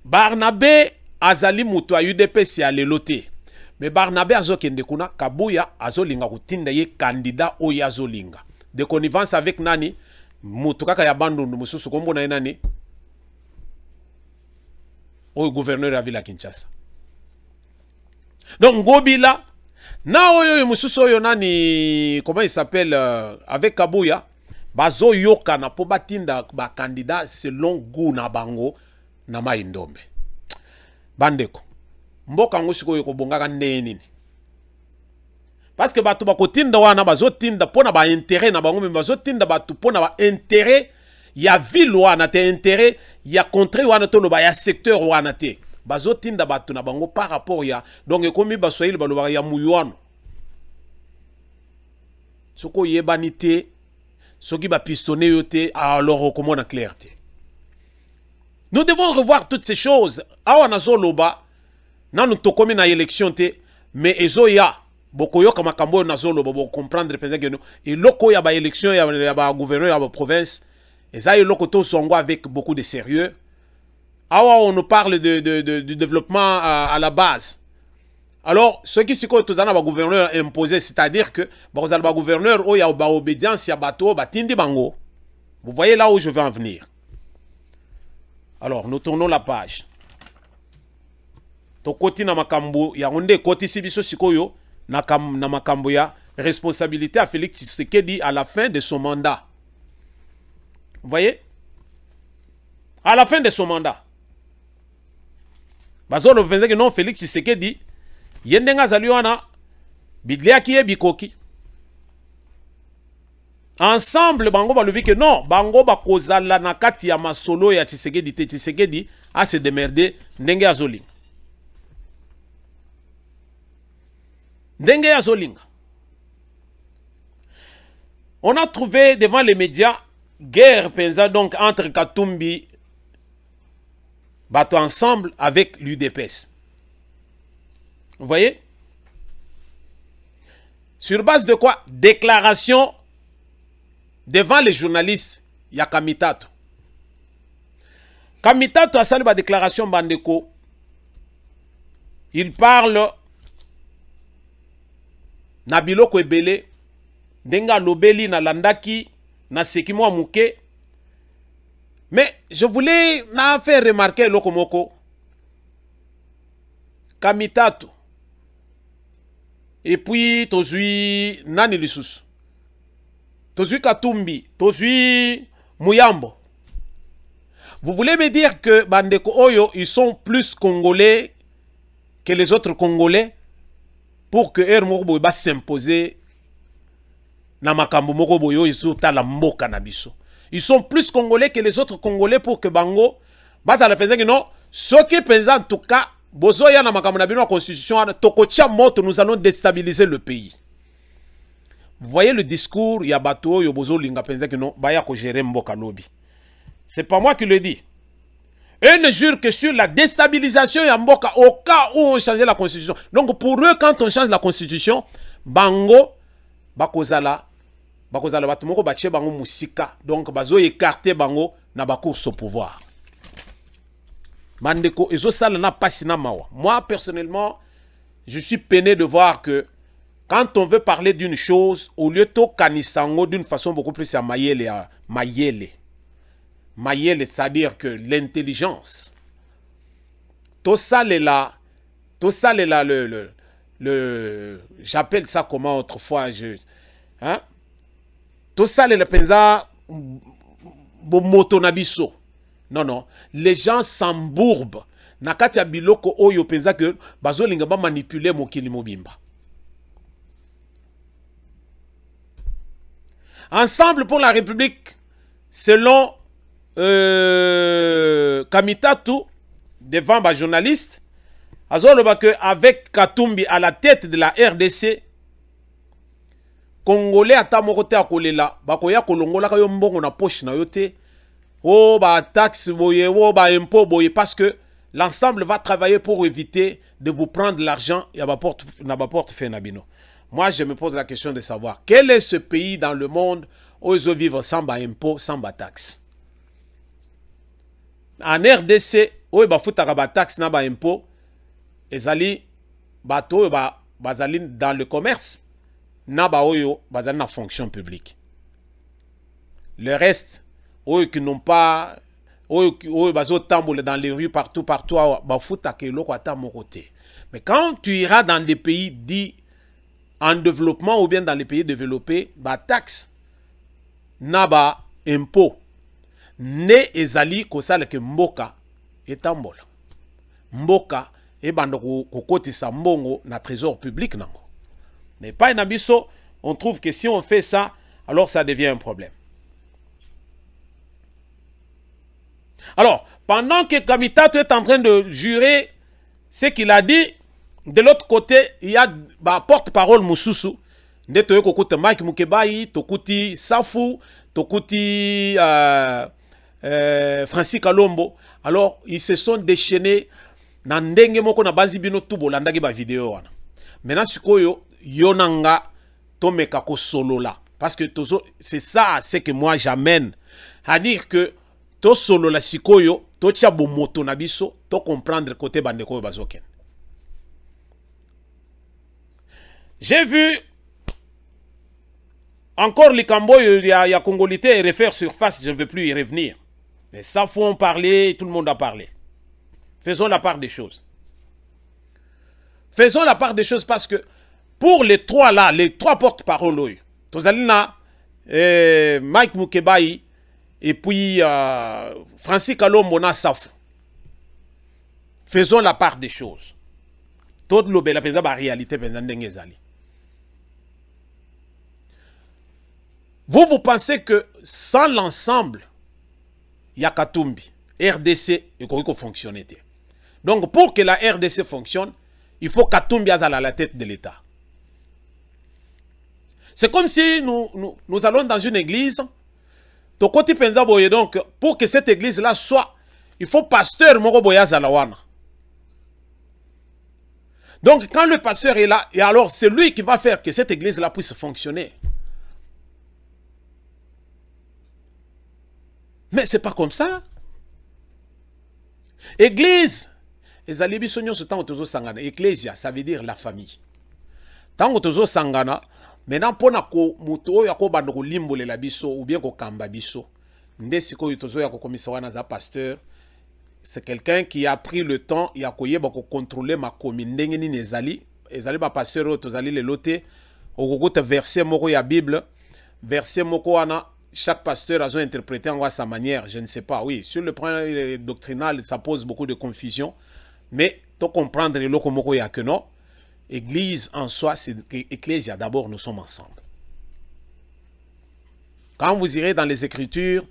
Barnabé azali moto ya UDPS ya les lotés. Mais Barnabé azo kende kuna Kabouya azo linga kutinda ye candidat oyo azo linga. De connivence avec nani moto kaka ya bandundu mususu kombo na nani oyo gouverneur ya ville Kinshasa. Donc Ngobila na oyo mususu oyo nani comment il s'appelle avec Kabouya bazo yoka na po batinda ba candidat selon goût na bango na Maïndombe. Bandeko mboka ngo sikoyo ko bongaka nini parce que batu bakotinda wana bazotinda pona ba intérêt na bango, mais bazotinda batu pona ba intérêt ya ville wana te, intérêt ya contrée wana to loba ya secteur wana te, bazotinda batu na bango par rapport ya donc ekomi baswahili baloba ya muyuano soko yebani te soki ba pistonné yote alors comment na clarté. Nous devons revoir toutes ces choses. Awa nazo loba nanu tokomi na élection te, mais ezoya bokoyo kama kambo nazo loba bo comprendre penza que et loko ya ba élection ya ba gouverneur ya ba province ezayi loko to songo avec beaucoup de sérieux. Awa on nous parle du développement à la base. Alors ceux qui siko tozana ba gouverneur imposé, c'est-à-dire que ba gouverneur o ya ba obédience ya bato ba tindi bango. Vous voyez là où je veux en venir. Alors nous tournons la page. Tokoti na makambo ya onde koti sibiso sikoyo na makambo ya responsabilité à Félix Tshisekedi à la fin de son mandat. Vous voyez? À la fin de son mandat. Bazolo pensait que non, Félix Tshisekedi, yendenga zaliwana, bidliaki e bikoki. Ensemble, bango balobi que non, bango bakozala na kati ya masolo ya Tshisekedi te Tshisekedi a se démerder ndenge azolinga. Ndenge azolinga. On a trouvé devant les médias guerre pensa donc entre Katumbi bateau ensemble avec l'UDPS. Vous voyez? Sur base de quoi? Déclaration devant les journalistes, il y a Kamitato. Kamitato a salué la déclaration Bandeko. Il parle Nabilo Kwebele, Denga Lobeli na Landaki, na Sekimo Mouke. Mais je voulais faire remarquer Lokomoko. Kamitato. Et puis, Tozui Nani Lissus. Tozui Katumbi. Tozui Muyambo. Vous voulez me dire que Bandeko Oyo, ils sont plus congolais que les autres congolais pour que Hermorbo va s'imposer na makambo moko boyo izuta la mboka na biso. Ils sont plus congolais que les autres congolais pour que Bango baza la penser que non, ce qui pense en tout cas bozo ya na makambo na bino la constitution tokotia moto, nous allons déstabiliser le pays. Vous voyez le discours ya bato yo bozo linga penser que non, baya ko gérer mboka lobi. C'est pas moi qui le dis. Eux ne jurent que sur la déstabilisation ya mboka au cas où on changeait la constitution. Donc pour eux, quand on change la constitution, Bango bakozala batumoko bache bango musika, donc bazo écarter bango na ba course au pouvoir. Mandeko ezo sala na pasina mawa. Moi personnellement, je suis peiné de voir que quand on veut parler d'une chose, au lieu to kanisango d'une façon beaucoup plus à mayele, c'est-à-dire que l'intelligence. Tout ça est là j'appelle ça comment autrefois hein? Tout ça le pensa moto nabiso. Non, les gens s'embourbent. Nakati ya biloko oyo pensa que bazolinga ba manipuler mokili mobimba. Ensemble pour la République, selon Kamitatu, devant les journalistes, avec Katumbi à la tête de la RDC, Congolais ata mokote akolela bakoya kolongola kayo mbongo na poche na yote o ba taxe boye o ba impôt boye, parce que l'ensemble va travailler pour éviter de vous prendre l'argent et à ba porte fait nabino. Moi je me pose la question de savoir quel est ce pays dans le monde où ils vivent sans ba impôt, sans ba taxe. En RDC où ba futaka ba taxe na ba impôt, ezali bato bazali dans le commerce. Naba oyo bazali na fonction publique. Le reste, oyo qui n'ont pas, oyo bazo tamboule dans les rues partout, bafuta ke loko ata mokote. Mais quand tu iras dans des pays dits en développement ou bien dans les pays développés, ba taxe, naba impôt, ne ezali kosala ke mboka etambola. Mboka e bando kokotisa mbongo na trésor public nango. Mais pas un abisso, on trouve que si on fait ça, alors ça devient un problème. Alors, pendant que Kamitato est en train de jurer ce qu'il a dit, de l'autre côté, il y a porte-parole Moussousou. Ndeto kokuta Mike Mukebai, Tokuti Safu, Tokuti Francis Kalombo. Alors, ils se sont déchaînés dans ndenge moko na bazi bino tubo landaki ba vidéo wana. Maintenant sikoyo yonanga tomeka ko solo là, parce que c'est ça c'est que moi j'amène à dire que to solo la sikoyo to tia bomoto na biso to comprendre côté bandeko bazoken. J'ai vu encore les cambo ya congolité refaire surface, je ne veux plus y revenir. Mais ça faut en parler, tout le monde a parlé. Faisons la part des choses. Faisons la part des choses parce que pour les trois là, les trois porte-parole, Tozalina, Mike Mukebai et puis Francis Kalomona Saf. Faisons la part des choses. Tout le la la réalité vous pensez que sans l'ensemble, il y a Katumbi, RDC et qu'on fonctionne. Donc pour que la RDC fonctionne, il faut Katumbi à la tête de l'État. C'est comme si nous allons dans une église. Donc pour que cette église-là soit, il faut pasteur Moko Boya Zalawana. Donc, quand le pasteur est là, et alors c'est lui qui va faire que cette église-là puisse fonctionner. Mais c'est pas comme ça. Église, Ecclesia, ça veut dire la famille. Tant que sangana, maintenant pour nako muto yako bandoko limbole la biso ou bien ko kamba biso. Ndesiko yutozo yako komisawana za pasteur. C'est quelqu'un qui a pris le temps, il a contrôler ma commune. Ezali ba pasteur tozali le loté. Ogogote verset moko ya Bible, verset moko ana chaque pasteur a interprété en sa manière, je ne sais pas. Oui, sur le plan doctrinal, ça pose beaucoup de confusion, mais tu comprendre le loko moko ya que non. Église en soi, c'est ecclésia d'abord, nous sommes ensemble. Quand vous irez dans les Écritures,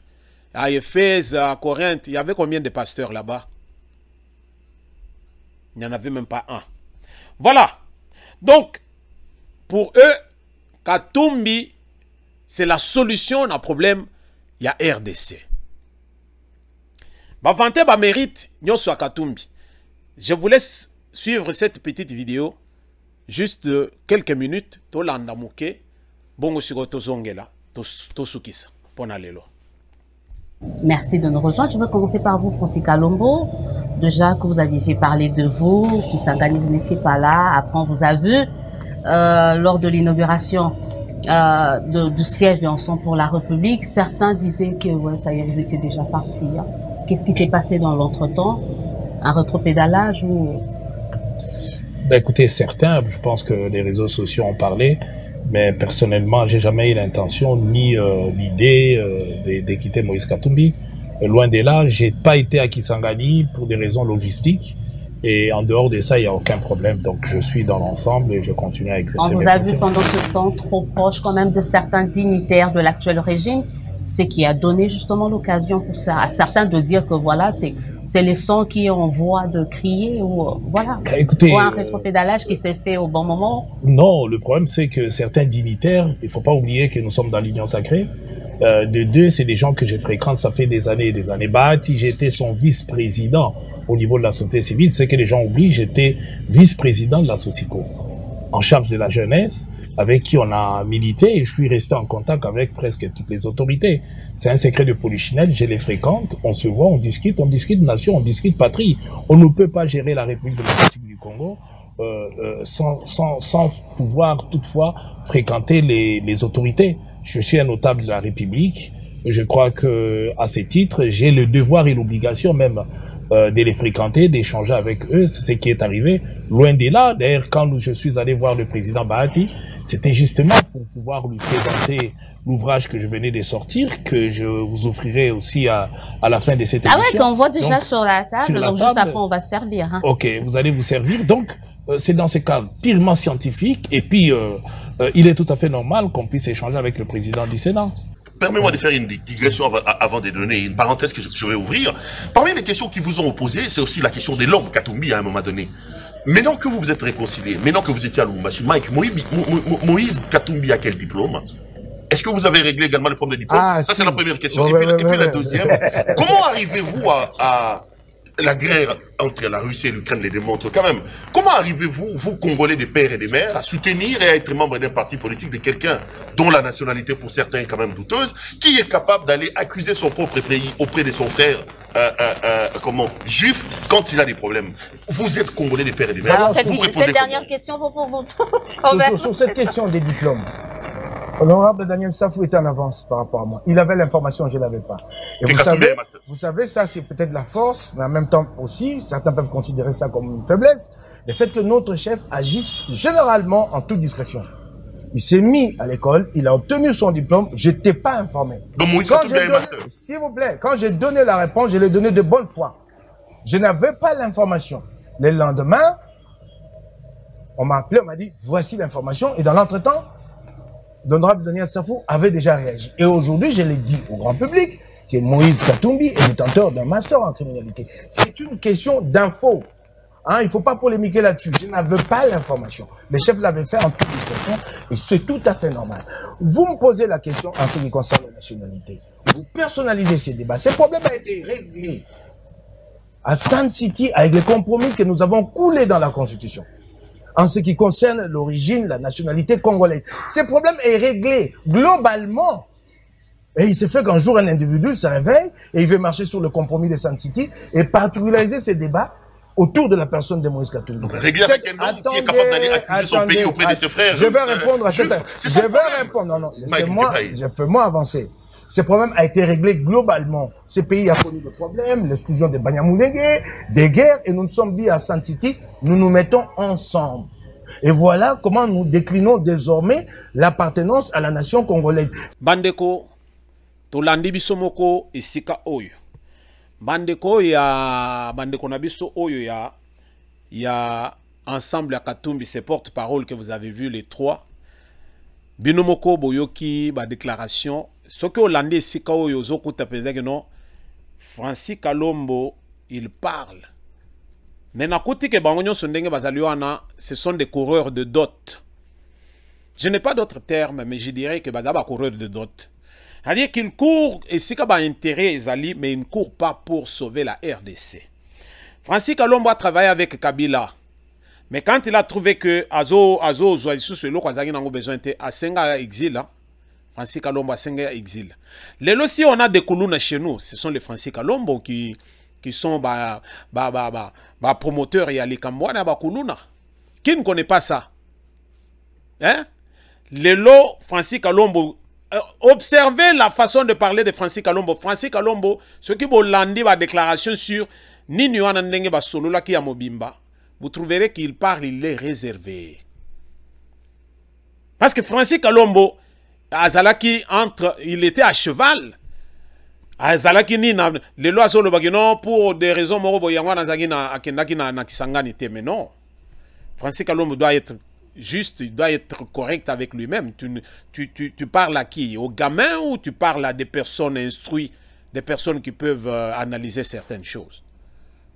à Éphèse, à Corinthe, il y avait combien de pasteurs là-bas? Il n'y en avait même pas un. Voilà. Donc, pour eux, Katumbi, c'est la solution à un problème. Il y a RDC. Bavante ba mérite, nyoso à Katumbi. Je vous laisse suivre cette petite vidéo. Juste quelques minutes. Tolanda Mouke, bongo siko tozongela, tosukisa, ponalelo. Merci de nous rejoindre. Je veux commencer par vous, Francis Kalombo. Déjà que vous aviez fait parler de vous, qui Kisangani, vous n'étiez pas là. Après, on vous a vu lors de l'inauguration du siège de Ensemble pour la République. Certains disaient que ouais, ça y est, vous étiez déjà parti. Hein. Qu'est-ce qui s'est passé dans l'entretemps? Un rétropédalage ou... Ben écoutez, certains, je pense que les réseaux sociaux ont parlé. Mais personnellement, j'ai jamais eu l'intention ni l'idée de quitter Moïse Katumbi. Loin de là, j'ai pas été à Kisangani pour des raisons logistiques. Et en dehors de ça, il n'y a aucun problème. Donc, je suis dans l'ensemble et je continue à exercer mes fonctions. On vous a vu pendant ce temps trop proche quand même de certains dignitaires de l'actuel régime, ce qui a donné justement l'occasion pour ça, à certains de dire que voilà, c'est les sons qui envoient de crier ou voilà. Écoutez, ou un rétropédalage qui s'est fait au bon moment. Non, le problème c'est que certains dignitaires, il faut pas oublier que nous sommes dans l'Union sacrée. De deux, c'est des gens que je fréquente, ça fait des années et des années. Bahati, j'étais son vice-président au niveau de la société civile. C'est que les gens oublient, j'étais vice-président de la Socico, en charge de la jeunesse, avec qui on a milité, et je suis resté en contact avec presque toutes les autorités. C'est un secret de polichinelle, je les fréquente, on se voit, on discute nation, on discute patrie. On ne peut pas gérer la République démocratique du Congo sans pouvoir toutefois fréquenter les autorités. Je suis un notable de la République, je crois que à ces titres, j'ai le devoir et l'obligation même de les fréquenter, d'échanger avec eux, c'est ce qui est arrivé. Loin de là, d'ailleurs, quand je suis allé voir le président Bahati, c'était justement pour pouvoir lui présenter l'ouvrage que je venais de sortir, que je vous offrirai aussi à la fin de cette émission. Ah ouais, qu'on voit déjà donc, sur la table, donc juste après on va servir. Hein. Ok, vous allez vous servir. Donc, c'est dans ces cas purement scientifiques, et puis il est tout à fait normal qu'on puisse échanger avec le président du Sénat. Permettez-moi de faire une digression avant de donner une parenthèse que je vais ouvrir. Parmi les questions qui vous ont opposées, c'est aussi la question de l'homme Katumbi à un moment donné. Maintenant que vous vous êtes réconciliés, maintenant que vous étiez à Lubumbashi, Mike, Moïse Katumbi a quel diplôme? Est-ce que vous avez réglé également le problème de diplôme? Ça, c'est la première question. Et puis la deuxième, comment arrivez-vous à la guerre entre la Russie et l'Ukraine le démontre quand même. Comment arrivez-vous, vous Congolais de père et de mère, à soutenir et à être membre d'un parti politique de quelqu'un dont la nationalité pour certains est quand même douteuse, qui est capable d'aller accuser son propre pays auprès de son frère juif quand il a des problèmes? Vous êtes Congolais de père et de mère. Alors, vous répondez cette dernière question vaut pour vous tous. Sur cette question des diplômes, Honorable Daniel Safou était en avance par rapport à moi. Il avait l'information, je ne l'avais pas. Et vous savez, ça c'est peut-être la force, mais en même temps aussi, certains peuvent considérer ça comme une faiblesse. le fait que notre chef agisse généralement en toute discrétion. Il s'est mis à l'école, il a obtenu son diplôme, je n'étais pas informé. Donc Moïse Katumbi a un master. S'il vous plaît, quand j'ai donné la réponse, je l'ai donné de bonne foi. Je n'avais pas l'information. Le lendemain, on m'a appelé, on m'a dit, voici l'information. Et dans l'entretemps, l'honorable Daniel Safou avait déjà réagi. Et aujourd'hui, je l'ai dit au grand public que Moïse Katumbi est détenteur d'un master en criminalité. C'est une question d'info. Hein, il ne faut pas polémiquer là-dessus. Je n'avais pas l'information. Le chef l'avait fait en toute discrétion et c'est tout à fait normal. Vous me posez la question en ce qui concerne la nationalité. Vous personnalisez ces débats. Ce problème a été réglé à Sun City avec les compromis que nous avons coulés dans la Constitution. En ce qui concerne l'origine, la nationalité congolaise. Ce problème est réglé globalement. Et il se fait qu'un jour, un individu se réveille et il veut marcher sur le compromis de Sun City et particulariser ces débats autour de la personne de Moïse Katumbi. Régler avec un homme qui est capable d'aller accuser son pays auprès de ses frères. Je vais répondre à cette... Je vais répondre. Non, non, laissez-moi avancer. Ce problème a été réglé globalement. Ce pays a connu des problèmes, l'exclusion de Banyamulenge, des guerres, et nous nous sommes dit à Sun City, nous nous mettons ensemble. Et voilà comment nous déclinons désormais l'appartenance à la nation congolaise. Bandeko, tolandi biso moko esika oyo. Bandeko nabiso oyo ya ensemble à Katumbi, ces porte-parole que vous avez vu les trois. Binomoko boyoki ba déclaration. Ce que Hollande esika oyo zokuta que non. Francis Kalombo, il parle. Mais nakuti ke bangonyo sondenge bazaliwana, ce sont des coureurs de dot. Je n'ai pas d'autres termes, mais je dirais que bazaba coureurs de dot. C'est-à-dire qu'il court, et si il a intérêt, mais il ne court pas pour sauver la RDC. Francis Kalombo a travaillé avec Kabila. Mais quand il a trouvé que Azo besoin de Asenga exil, Francis Kalombo Asenga exil. Les si on a des Koulouna chez nous, ce sont les Francis Kalombo qui sont promoteurs et les Kambouana Koulouna. Qui ne connaît pas ça? Hein? Les lots Francis Kalombo. Observez la façon de parler de Francis Kalombo. Francis Kalombo, ce qui Bolandi va déclaration sur Nini Wanandenge ba solo la ki Mobimba, vous trouverez qu'il parle, il est réservé. Parce que Francis Kalombo, Azalaki il était à cheval. Azalaki ni na le lois solo bagino pour des raisons morobo yangwa nazagi na akendaki na kisangani te, mais non. Francis Kalombo doit être juste, il doit être correct avec lui-même. Tu parles à qui? Aux gamins ou tu parles à des personnes instruites, des personnes qui peuvent analyser certaines choses?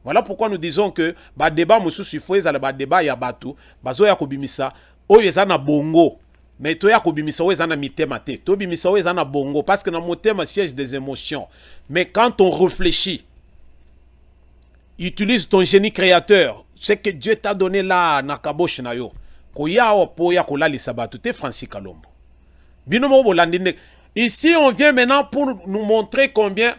Voilà pourquoi nous disons que le débat le débat ya batu, bazo ya kobimisa, o yezana bongo. Mais to ya kobimisa o yezana mitema te. To bimisa o yezana bongo parce que dans mon thème siège des émotions. Mais quand on réfléchit, utilise ton génie créateur, ce que Dieu t'a donné là na kabosh na yo. Francis Kalombo. Ici, on vient maintenant pour nous montrer combien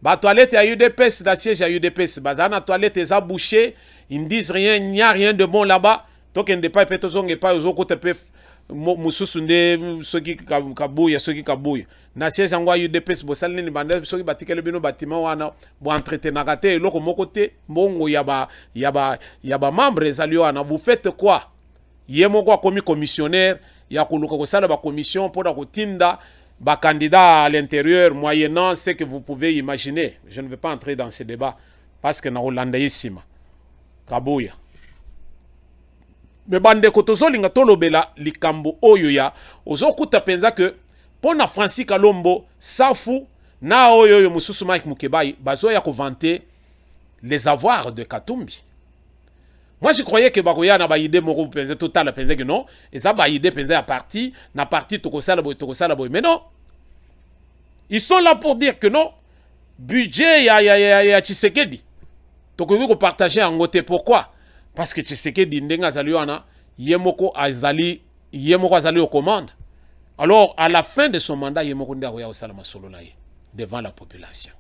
la toilette a eu des UDPS, la siège a eu des UDPS. La toilette est bouchée, ils ne disent rien, il n'y a rien de bon là-bas. Donc, il n'y a pas de pas aux autres ceux qui kabouillent, ceux qui kabouillent. Na siège en UDPS, bosalini bande ceux qui bâtiment le bâtiment wana bo entretenir et loko mokote bongo yaba membre ezaliwana. Vous faites quoi? Yemoko comme commissionnaire, ya kuluka kosala ba commission pour la rotinda ba candidat à l'intérieur moyennant ce que vous pouvez imaginer. Je ne vais pas entrer dans ce débat parce que na Hollande isima kabouya. Mais bande kotozo linga tolobela likambo oyo ya ozokuta penza que pona Francis Kalombo safu na oyo mususu Mike Mukebai bazo ya ko vanter les avoirs de Katumbi. Moi, je croyais que Bakoya n'a pas idée, mon pensée total, pensé que non. Et ça, bah, idée, pensé à partie, na partie, tokosala boy. Mais non. Ils sont là pour dire que non. Budget, ya Tshisekedi. Tokoyo ko partager en côté. Pourquoi? Parce que Tshisekedi, ndenga zaliwana, yemoko azali aux commandes. Alors, à la fin de son mandat, yemoko ndakoya osalama solo na ye, devant la population.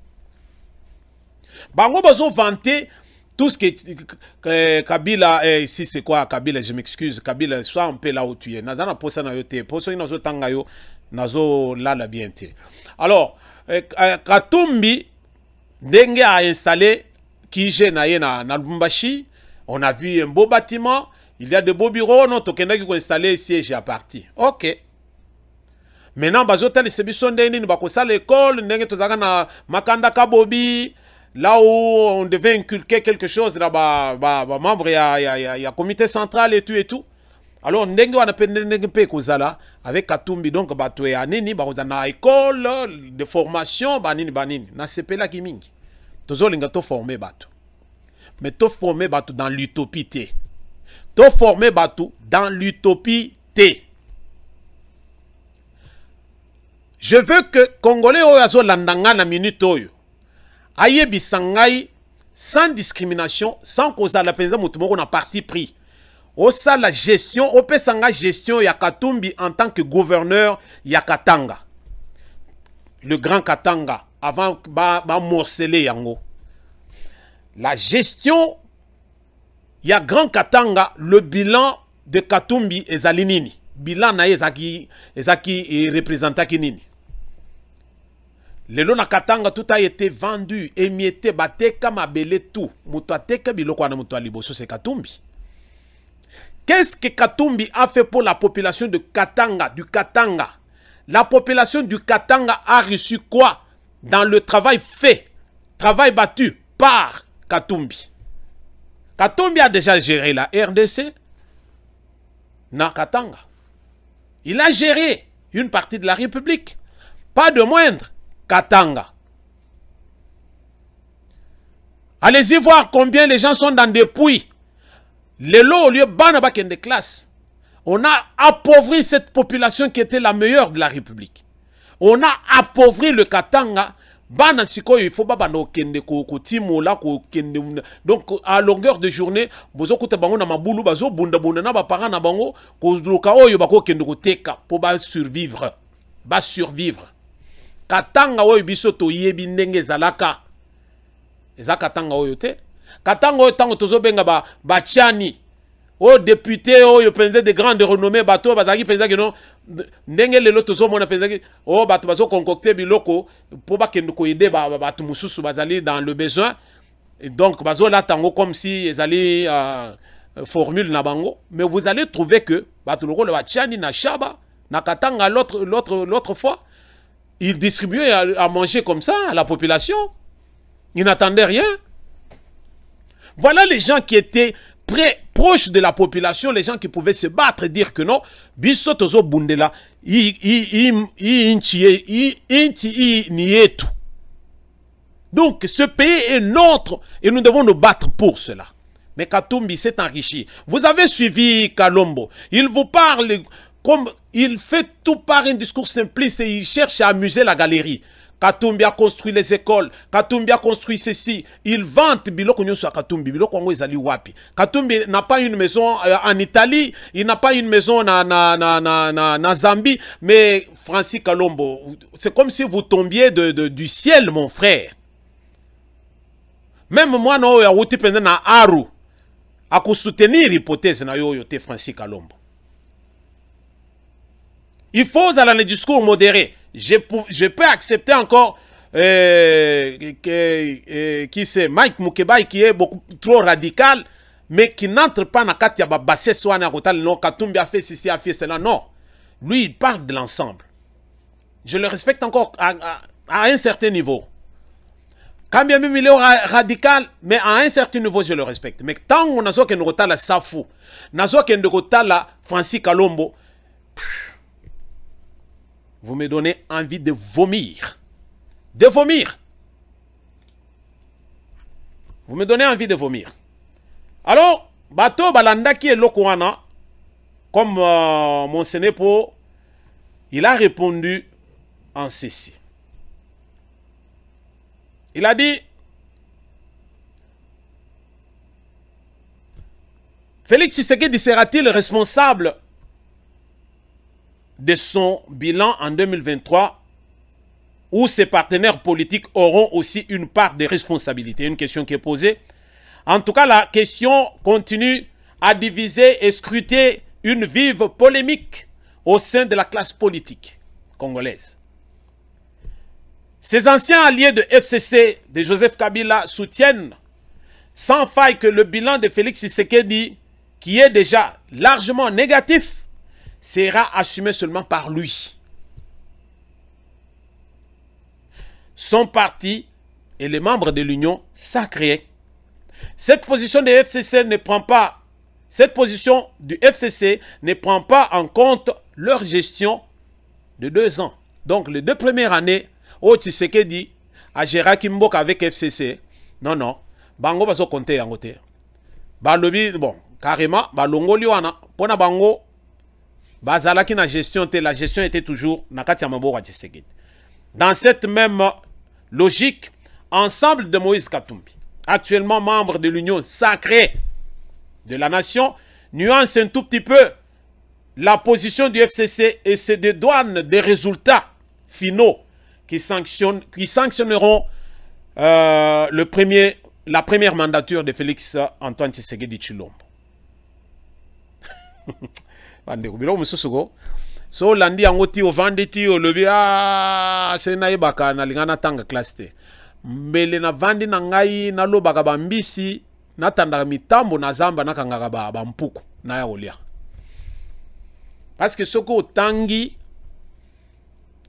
Bango bazo vanter tout ce que Kabila, ici c'est quoi Kabila, je m'excuse, Kabila, soit un peu là où tu es. Nazana posa na yote, poso nazo tangayo, nazo la bienté. Alors, Katumbi, Denge a installé Kije na Lubumbashi, On a vu un beau bâtiment, il y a de beaux bureaux, non, tokenda qui installer siège à partir. Ok. Maintenant, bazota les sebisonde ni bakosa l'école, ndenge tozaka na makanda kabobi, là où on devait inculquer quelque chose là membre ya comité central et tout. Alors ndenge wana ndenge pe kozala avec Katumbi donc bato ya nini bakozana école de formation banini na sepela ki mingi. Tozolinga to former bato. Mais to former bato dans l'utopie té. To former bato dans l'utopie té. Je veux que Congolais oyo landanga na minute oyo ayebi sangai sans discrimination, sans cause la penza mutumoko na parti pris. Osa la gestion, ope sanga gestion ya Katumbi en tant que gouverneur ya Katanga. Le grand Katanga avant ba morceler yango. La gestion ya grand Katanga, le bilan de Katumbi ezali nini? Bilan na ezaki représentant kinini? Lelo na Katanga tout a été vendu, émietté, bateka mabele tout. Muto ateka biloko na muto aliboso c'est Katumbi. Qu'est-ce que Katumbi a fait pour la population de Katanga, du Katanga? La population du Katanga a reçu quoi dans le travail fait, travail battu par Katumbi? Katumbi a déjà géré la RDC na Katanga. Il a géré une partie de la République. Pas de moindre, Katanga. Allez-y voir combien les gens sont dans des puits. Les lots au lieu de des classes. On a appauvri cette population qui était la meilleure de la République. On a appauvri le Katanga. Bana siko il faut pas bano kende ko timola ko kende. Donc à longueur de journée, bozo kuta bango na mabulu bazo bunda na ba parents na bango ko luka oyo bako kende ko teka pour ba survivre. Ba survivre. Katanga oyo biso to yebi ndenge zalaka. Eza Katanga oyo te. Katanga oyo tango tozo benga ba chani. O député oyo penze de grande renommée bato bazaki penza que non ndenge lelo tozo mona penza que oh bato bazo concocter biloko pour ba kende ko aider bato mususu bazali dans le besoin. Et donc bazo la tango comme si ezali formule na bango, mais vous allez trouver que bato loko le ba chani na shaba na Katanga l'autre fois il distribuait à manger comme ça à la population. Ils n'attendaient rien. Voilà les gens qui étaient proches de la population, les gens qui pouvaient se battre et dire que non, biso tozo bundela, donc ce pays est nôtre et nous devons nous battre pour cela. Mais Katumbi s'est enrichi. Vous avez suivi Kalombo. Il vous parle comme il fait tout par un discours simpliste et il cherche à amuser la galerie. Katumbi a construit les écoles. Katumbi a construit ceci. Il vante biloko nyoso Katumbi. Biloko ngo ezali wapi. Katumbi n'a pas une maison en Italie. Il n'a pas une maison na Zambie. Mais Francis Kalombo, c'est comme si vous tombiez du ciel, mon frère. Même moi, non, ya wuti pende na Aru. A ko soutenir l'hypothèse na yo te Francis Kalombo. Il faut aller le discours modéré. Je peux accepter encore qui c'est Mike Mukebai qui est beaucoup trop radical, mais qui n'entre pas dans Katia Bassé Soana Rotal, non, Katumbi a fait ceci, a fait cela. Non. Lui, il parle de l'ensemble. Je le respecte encore à un certain niveau. Quand bien même il est radical, mais à un certain niveau, je le respecte. Mais tant qu'on a que nous rotala Safou, n'a que nous rotala Francis Kalombo, vous me donnez envie de vomir. De vomir. Vous me donnez envie de vomir. Alors, Bato Balanda qui est Lokouana, comme mon Sénépo, il a répondu en ceci. Il a dit, Félix Tshisekedi sera-t-il responsable de son bilan en 2023 où ses partenaires politiques auront aussi une part de responsabilité? Une question qui est posée. En tout cas, la question continue à diviser et scruter une vive polémique au sein de la classe politique congolaise. Ces anciens alliés de FCC de Joseph Kabila soutiennent sans faille que le bilan de Félix Tshisekedi, qui est déjà largement négatif, sera assumé seulement par lui. Son parti et les membres de l'Union sacrée. Cette position du FCC ne prend pas, cette position du FCC ne prend pas en compte leur gestion de 2 ans. Donc les 2 premières années, au Tshisekedi a géré Kimbok avec FCC. Non, non. Bango va se compter en côté. Balobi, bon, carrément, balongo liwana. Pona bango, bazalaki na gestion, la gestion était toujours nakati amabo wa Tshisekedi. Dans cette même logique, ensemble de Moïse Katumbi, actuellement membre de l'Union sacrée de la nation, nuance un tout petit peu la position du FCC et se dédouane des résultats finaux qui sanctionneront la première mandature de Félix Antoine Tshisekedi Tshilombo. So landi angoti ovanditi olobi sena yebaka na lingana tanga classe te. Mbele na vandi na ngai na lobaka bambisi na tandaka mitambo na zamba na kangaka ba mpuku na ya olia. Parce que soko otangi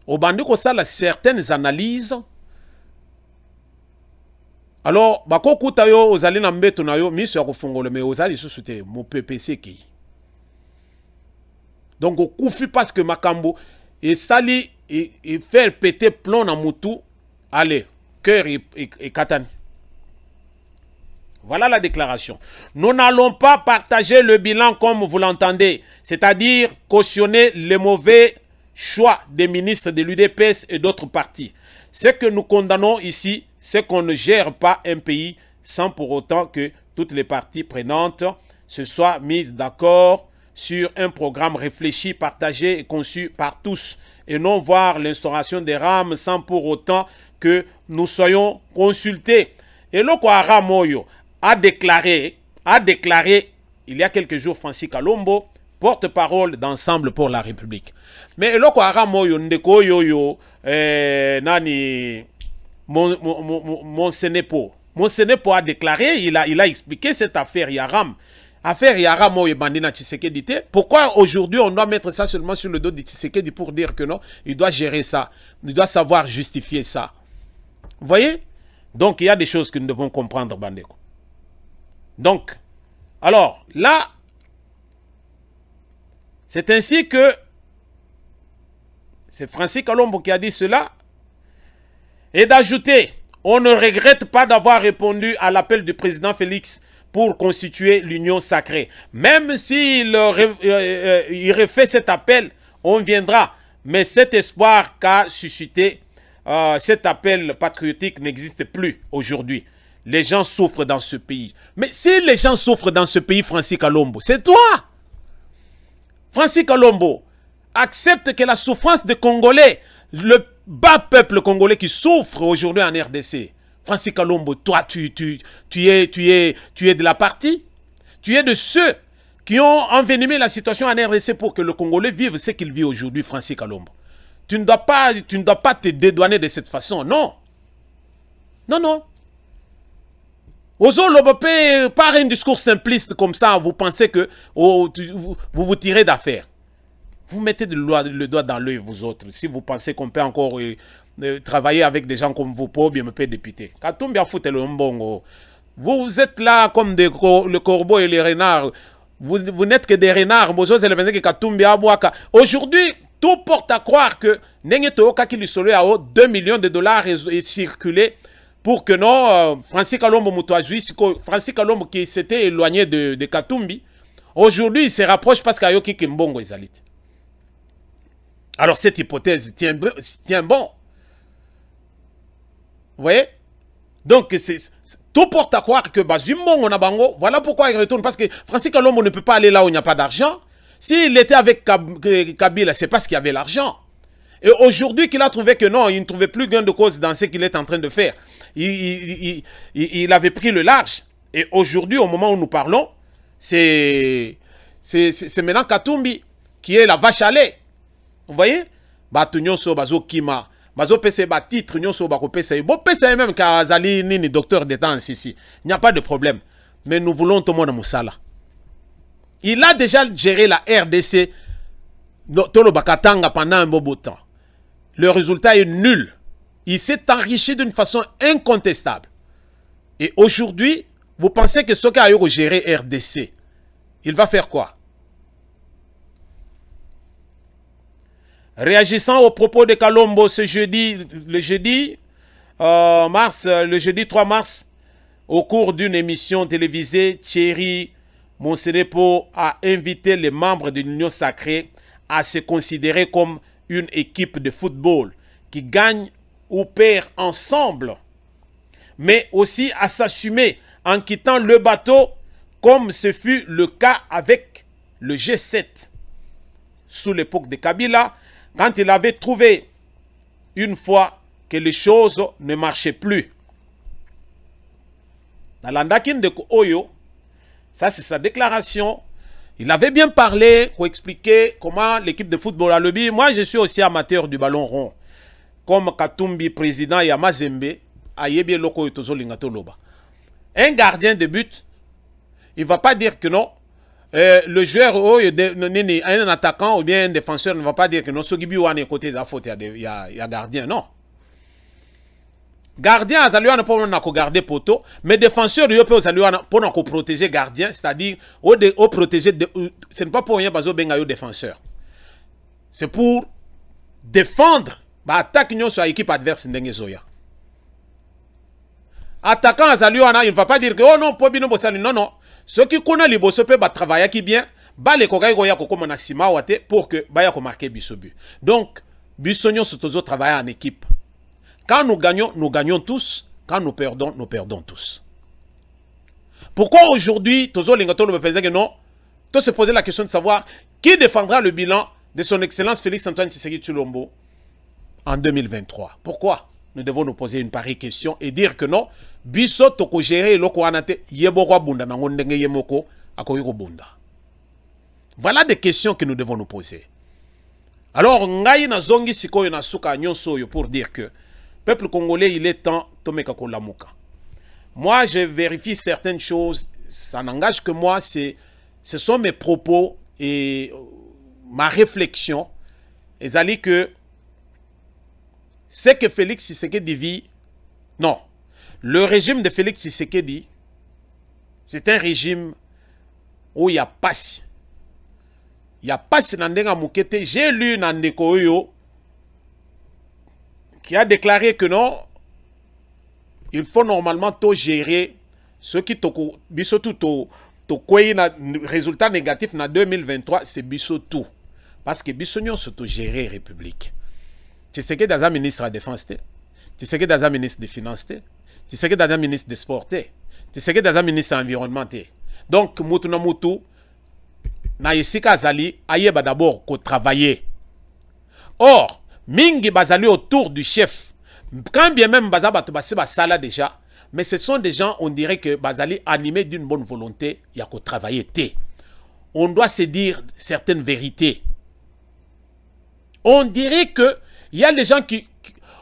obandi ko sala certaines analyses. Alors bako kuta yo ozali na mbeto na yo miso ya kofungola me ozali susu te mo PPC ki. Donc au koufi parce que Makambo et sali et faire péter plomb dans moutou, allez, cœur et katani. Voilà la déclaration. Nous n'allons pas partager le bilan comme vous l'entendez, c'est-à-dire cautionner les mauvais choix des ministres de l'UDPS et d'autres partis. Ce que nous condamnons ici, c'est qu'on ne gère pas un pays sans pour autant que toutes les parties prenantes se soient mises d'accord sur un programme réfléchi, partagé et conçu par tous, et non voir l'instauration des rames sans pour autant que nous soyons consultés. Et Loko Aramoyo a déclaré, il y a quelques jours, Francis Kalombo, porte-parole d'Ensemble pour la République. Mais Loko Aramoyo ndeko yoyo nani mon Sénépo a déclaré, il a expliqué cette affaire Yaram. Affaire Yaramo et Bandina Tshisekedi. Pourquoi aujourd'hui on doit mettre ça seulement sur le dos de Tshisekedi pour dire que non, il doit gérer ça, il doit savoir justifier ça. Vous voyez? Donc il y a des choses que nous devons comprendre, Bandeko. Donc, alors là, c'est ainsi que c'est Francis Kalombo qui a dit cela et d'ajouter, on ne regrette pas d'avoir répondu à l'appel du président Félix pour constituer l'union sacrée. Même s'il refait cet appel, on viendra. Mais cet espoir qu'a suscité cet appel patriotique n'existe plus aujourd'hui. Les gens souffrent dans ce pays. Mais si les gens souffrent dans ce pays, Francis Kalombo, c'est toi. Francis Kalombo, accepte que la souffrance des Congolais, le bas peuple congolais qui souffre aujourd'hui en RDC, Francis Kalombo, toi, tu es de la partie. Tu es de ceux qui ont envenimé la situation en RDC pour que le Congolais vive ce qu'il vit aujourd'hui, Francis Kalombo. Tu ne dois pas te dédouaner de cette façon, non. Non, non. Ozolobopé, par un discours simpliste comme ça, vous pensez que vous vous tirez d'affaire. Vous mettez le doigt dans l'œil, vous autres, si vous pensez qu'on peut encore travailler avec des gens comme vous, pour bien me faire député. Katumbi a foutu le mbongo. Vous êtes là comme le corbeau et les renards. Vous n'êtes que des renards. Aujourd'hui, tout porte à croire que Nengeto Kakili Solo a 2 millions de dollars et circulé pour que non, Francis Kalombo Francis Kalombo qui s'était éloigné de Katumbi, aujourd'hui il se rapproche parce qu'il y a Yoki Kimbongo Ezalit. Alors cette hypothèse tient bon. Vous voyez? Donc tout porte à croire que Bazumbongo Nabango, voilà pourquoi il retourne. Parce que Francis Kalombo ne peut pas aller là où il n'y a pas d'argent. S'il était avec Kabila, c'est parce qu'il y avait l'argent. Et aujourd'hui qu'il a trouvé que non, il ne trouvait plus gain de cause dans ce qu'il est en train de faire. Il avait pris le large. Et aujourd'hui, au moment où nous parlons, c'est maintenant Katumbi qui est la vache à lait. Vous voyez? Batunyoso Bazo Kima. bazo pese ba titre nyonso ba ko pese bo pese même ka azali nini docteur d'état ici. Il n'y a pas de problème. Mais nous voulons tout le monde Moussala. Il a déjà géré la RDC Tolo Bakatanga pendant un beau temps. Le résultat est nul. Il s'est enrichi d'une façon incontestable. Et aujourd'hui, vous pensez que ce qu'a eu géré RDC, il va faire quoi? Réagissant aux propos de Kalombo ce jeudi, le jeudi 3 mars, au cours d'une émission télévisée, Thierry Monsenepo a invité les membres de l'Union Sacrée à se considérer comme une équipe de football qui gagne ou perd ensemble, mais aussi à s'assumer en quittant le bateau comme ce fut le cas avec le G7 sous l'époque de Kabila, quand il avait trouvé une fois que les choses ne marchaient plus. Dans l'Andakin de Oyo, ça c'est sa déclaration. Il avait bien parlé pour expliquer comment l'équipe de football a lebi. Moi je suis aussi amateur du ballon rond. Comme Katumbi, président Yamazembe, Ayebi Loko Itozo Lingatoloba. Un gardien de but, il ne va pas dire que non. Le joueur, un attaquant ou bien un défenseur ne va pas dire que non. Sogibi ou un côté, il y a gardien, non. Gardien, Azaluana pour garder poteau, mais défenseur, il peut pour protéger gardien, c'est-à-dire, au protéger, ce n'est pas pour rien, bazo benga défenseur. C'est pour défendre, attaque sur l'équipe adverse n'engezoya. Attaquant Azaluana, il ne va pas dire que, oh non, Pobino Bossali, non, non. Ceux qui connaissent les bosso peuvent travailler qui bien, les kogai goya comme on sima wate pour que baya ko marquer bisobu. Donc, bisognon se toujours travailler en équipe. Quand nous gagnons tous. Quand nous perdons tous. Pourquoi aujourd'hui, Tozo Lingato me faisait que non, tu se poser la question de savoir qui défendra le bilan de son Excellence Félix Antoine Tshisekedi Tshilombo en 2023. Pourquoi nous devons nous poser une pareille question et dire que non, biso toko gérer loko anate yeboko bunda na ngondenge yemoko akoyiko bunda. Voilà des questions que nous devons nous poser. Alors, ngai na zongi sikoyo na suka nyonso yo pour dire que peuple congolais, il est temps tomeka kolamuka. Moi, je vérifie certaines choses, ça n'engage que moi, ce sont mes propos et ma réflexion. Et ça dit que c'est que Félix Tshisekedi vit, non, le régime de Félix Tshisekedi, c'est un régime où il y a passe. Il y a passe Nandenga Moukete. J'ai lu Nandeko Oyo qui a déclaré que non, il faut normalement tout gérer ce qui tout résultat négatif en 2023, c'est biso tout. Parce que bisognon se tout gérer République. Tu sais que dans un ministre de la Défense, tu sais que dans un ministre des Finances, tu sais que dans un ministre des Sports, tu sais que dans un ministre de l'Environnement. Donc, Moutou na Moutou, na yesika zali, ayeba d'abord ko travailler. Or, mingi bazali autour du chef. Quand bien même bazaba sala déjà, mais ce sont des gens, on dirait que bazali animés d'une bonne volonté, il y a qu'au travailler. On doit se dire certaines vérités. On dirait que il y a des gens qui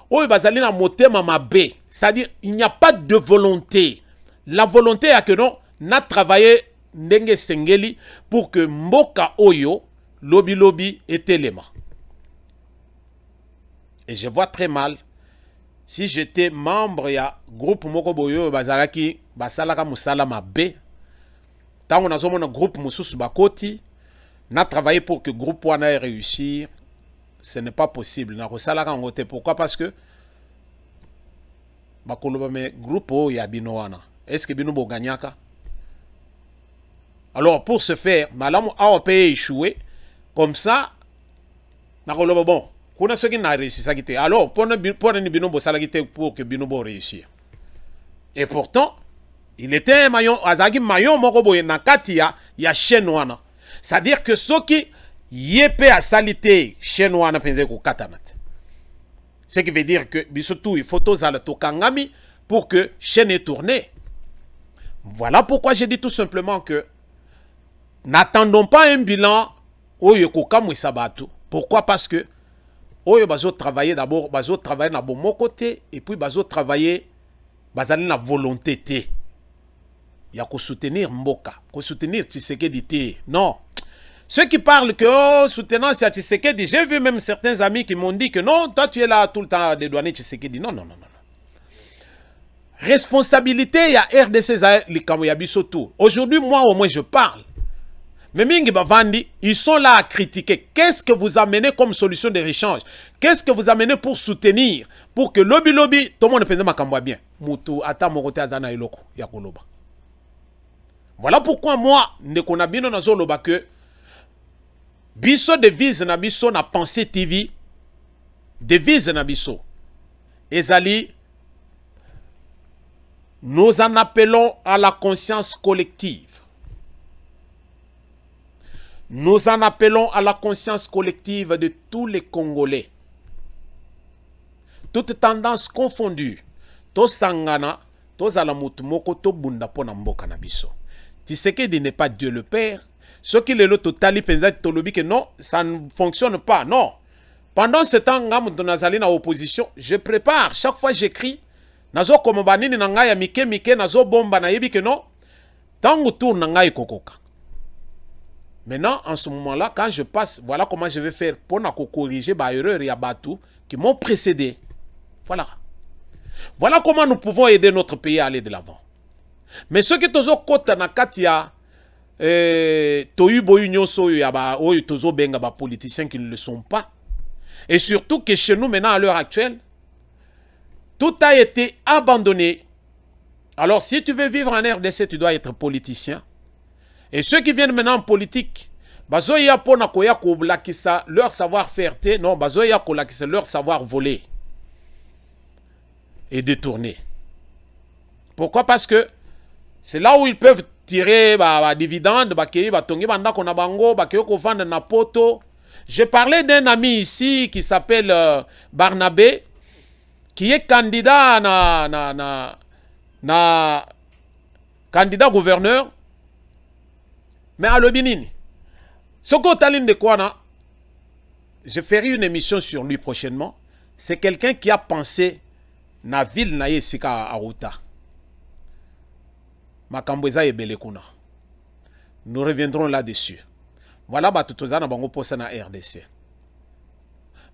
oh bazali na motema mabe, c'est-à-dire il n'y a pas de volonté. La volonté est que non, n'a travaillé ndenge sengeli pour que mboka oyo lobi et telema. Et je vois très mal si j'étais membre ya groupe moko boyo bazalaki basalaka musala mabe. Tant on a un groupe mususu bakoti, n'a travaillé pour que groupe wana ait réussir. Ce n'est pas possible. Na kosalaka ngote. Pourquoi? Parce que bakoloba me groupe o ya bino wana. Est-ce que bino bo gagnaka? Alors pour ce faire, malamu a payé échoué comme ça. Na koloba bon. Kuna ceux qui n'a réussi ça qui alors pour bino bo sala pour que bino bo réussir. Et pourtant, il était un maillon azagi maillon moko boye na kati ya chaîne wana. C'est-à-dire que ceux qui yépe à salité chaîne wana penze ko katanat. Ce qui veut dire que bisotou il faut tozala tokangami pour que chaîne est tournée. Voilà pourquoi j'ai dit tout simplement que n'attendons pas un bilan au yokoka mwisabatu. Pourquoi? Parce que oyo bazo travailler d'abord, bazo travailler na bon côté et puis bazo travailler bazali na volonté té. Ya ko soutenir Mboka, ko soutenir Tshisekedi té. Non. Ceux qui parlent que oh, soutenance à Tshisekedi, j'ai vu même certains amis qui m'ont dit que non, toi tu es là tout le temps à dédouaner Tshisekedi. Non, non, non, non. Responsabilité, il y a RDC, aujourd'hui, moi au moins je parle. Mais Mingi Bavandi, ils sont là à critiquer. Qu'est-ce que vous amenez comme solution de réchange? Qu'est-ce que vous amenez pour soutenir? Pour que lobby, tout le monde pense ma bien. Moutou, ata morote azana iloko, yakoloba. Voilà pourquoi moi, ne konabino na zoloba que biso devise na biso na pensée TV, devise na biso. Ezali, nous en appelons à la conscience collective. Nous en appelons à la conscience collective de tous les Congolais. Toutes tendances confondues. To sangana, to zalamutumoko, to bunda pona mboka na biso. Tshisekedi n'est pas Dieu le Père. Ce qui est le totali penza tolobi que non, ça ne fonctionne pas. Non. Pendant ce temps, nazali na opposition, je prépare. Chaque fois j'écris, nazo komobanini na ngai ya mike mike nazo bomba na yebi que non. Tango tour na ngai kokoka. Maintenant, en ce moment-là, quand je passe, voilà comment je vais faire pour corriger les erreurs et les qui m'ont précédé. Voilà. Voilà comment nous pouvons aider notre pays à aller de l'avant. Mais ceux qui sont côté na katia, toyu boyu nyoso yaba oyu tozo benga ba politiciens qui ne le sont pas. Et surtout que chez nous maintenant à l'heure actuelle, tout a été abandonné. Alors si tu veux vivre en RDC, tu dois être politicien. Et ceux qui viennent maintenant en politique, bazoya pona koya ko blakisa leur savoir-faire, non, bazoya ko lakisa leur savoir voler et détourner. Pourquoi? Parce que c'est là où ils peuvent tirer dividendes, batongi banda kona bango, bakeyo ko vendre na poto. J'ai parlé d'un ami ici qui s'appelle Barnabé, qui est candidat candidat gouverneur. Mais à l'Obinini, ce qu'on de quoi, je ferai une émission sur lui prochainement. C'est quelqu'un qui a pensé na ville na yesika à Ruta. Makambweza et Belekuna. Nous reviendrons là-dessus. Voilà batutoza na bango posa na RDC.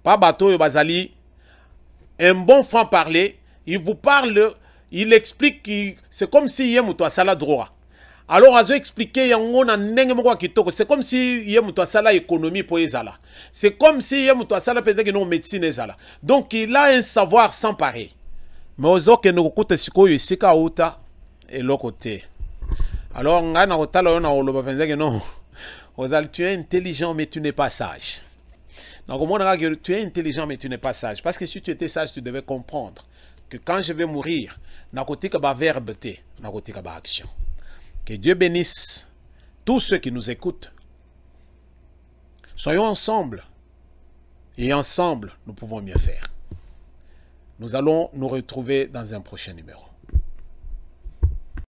Pas bateau yo bazali. Un bon franc-parler, il vous parle, il explique que c'est comme si yé muto asala droit. Alors, azo expliquer yango na ndenge moko kitoko. C'est comme si yé muto asala économie po ezala. C'est comme si yé muto asala peut-être non médecine ezala. Donc, il a un savoir sans pareil. Mais ozo ke no kokuta sikoyo isika uta et l'autre côté. Alors, nga na kotala yo na oloba penza que non. Ozal, tu es intelligent mais tu n'es pas sage. Donc, tu es intelligent mais tu n'es pas sage. Parce que si tu étais sage, tu devais comprendre que quand je vais mourir, na kote ka ba verbe te, na kote ka ba action. Que Dieu bénisse tous ceux qui nous écoutent. Soyons ensemble. Et ensemble, nous pouvons mieux faire. Nous allons nous retrouver dans un prochain numéro.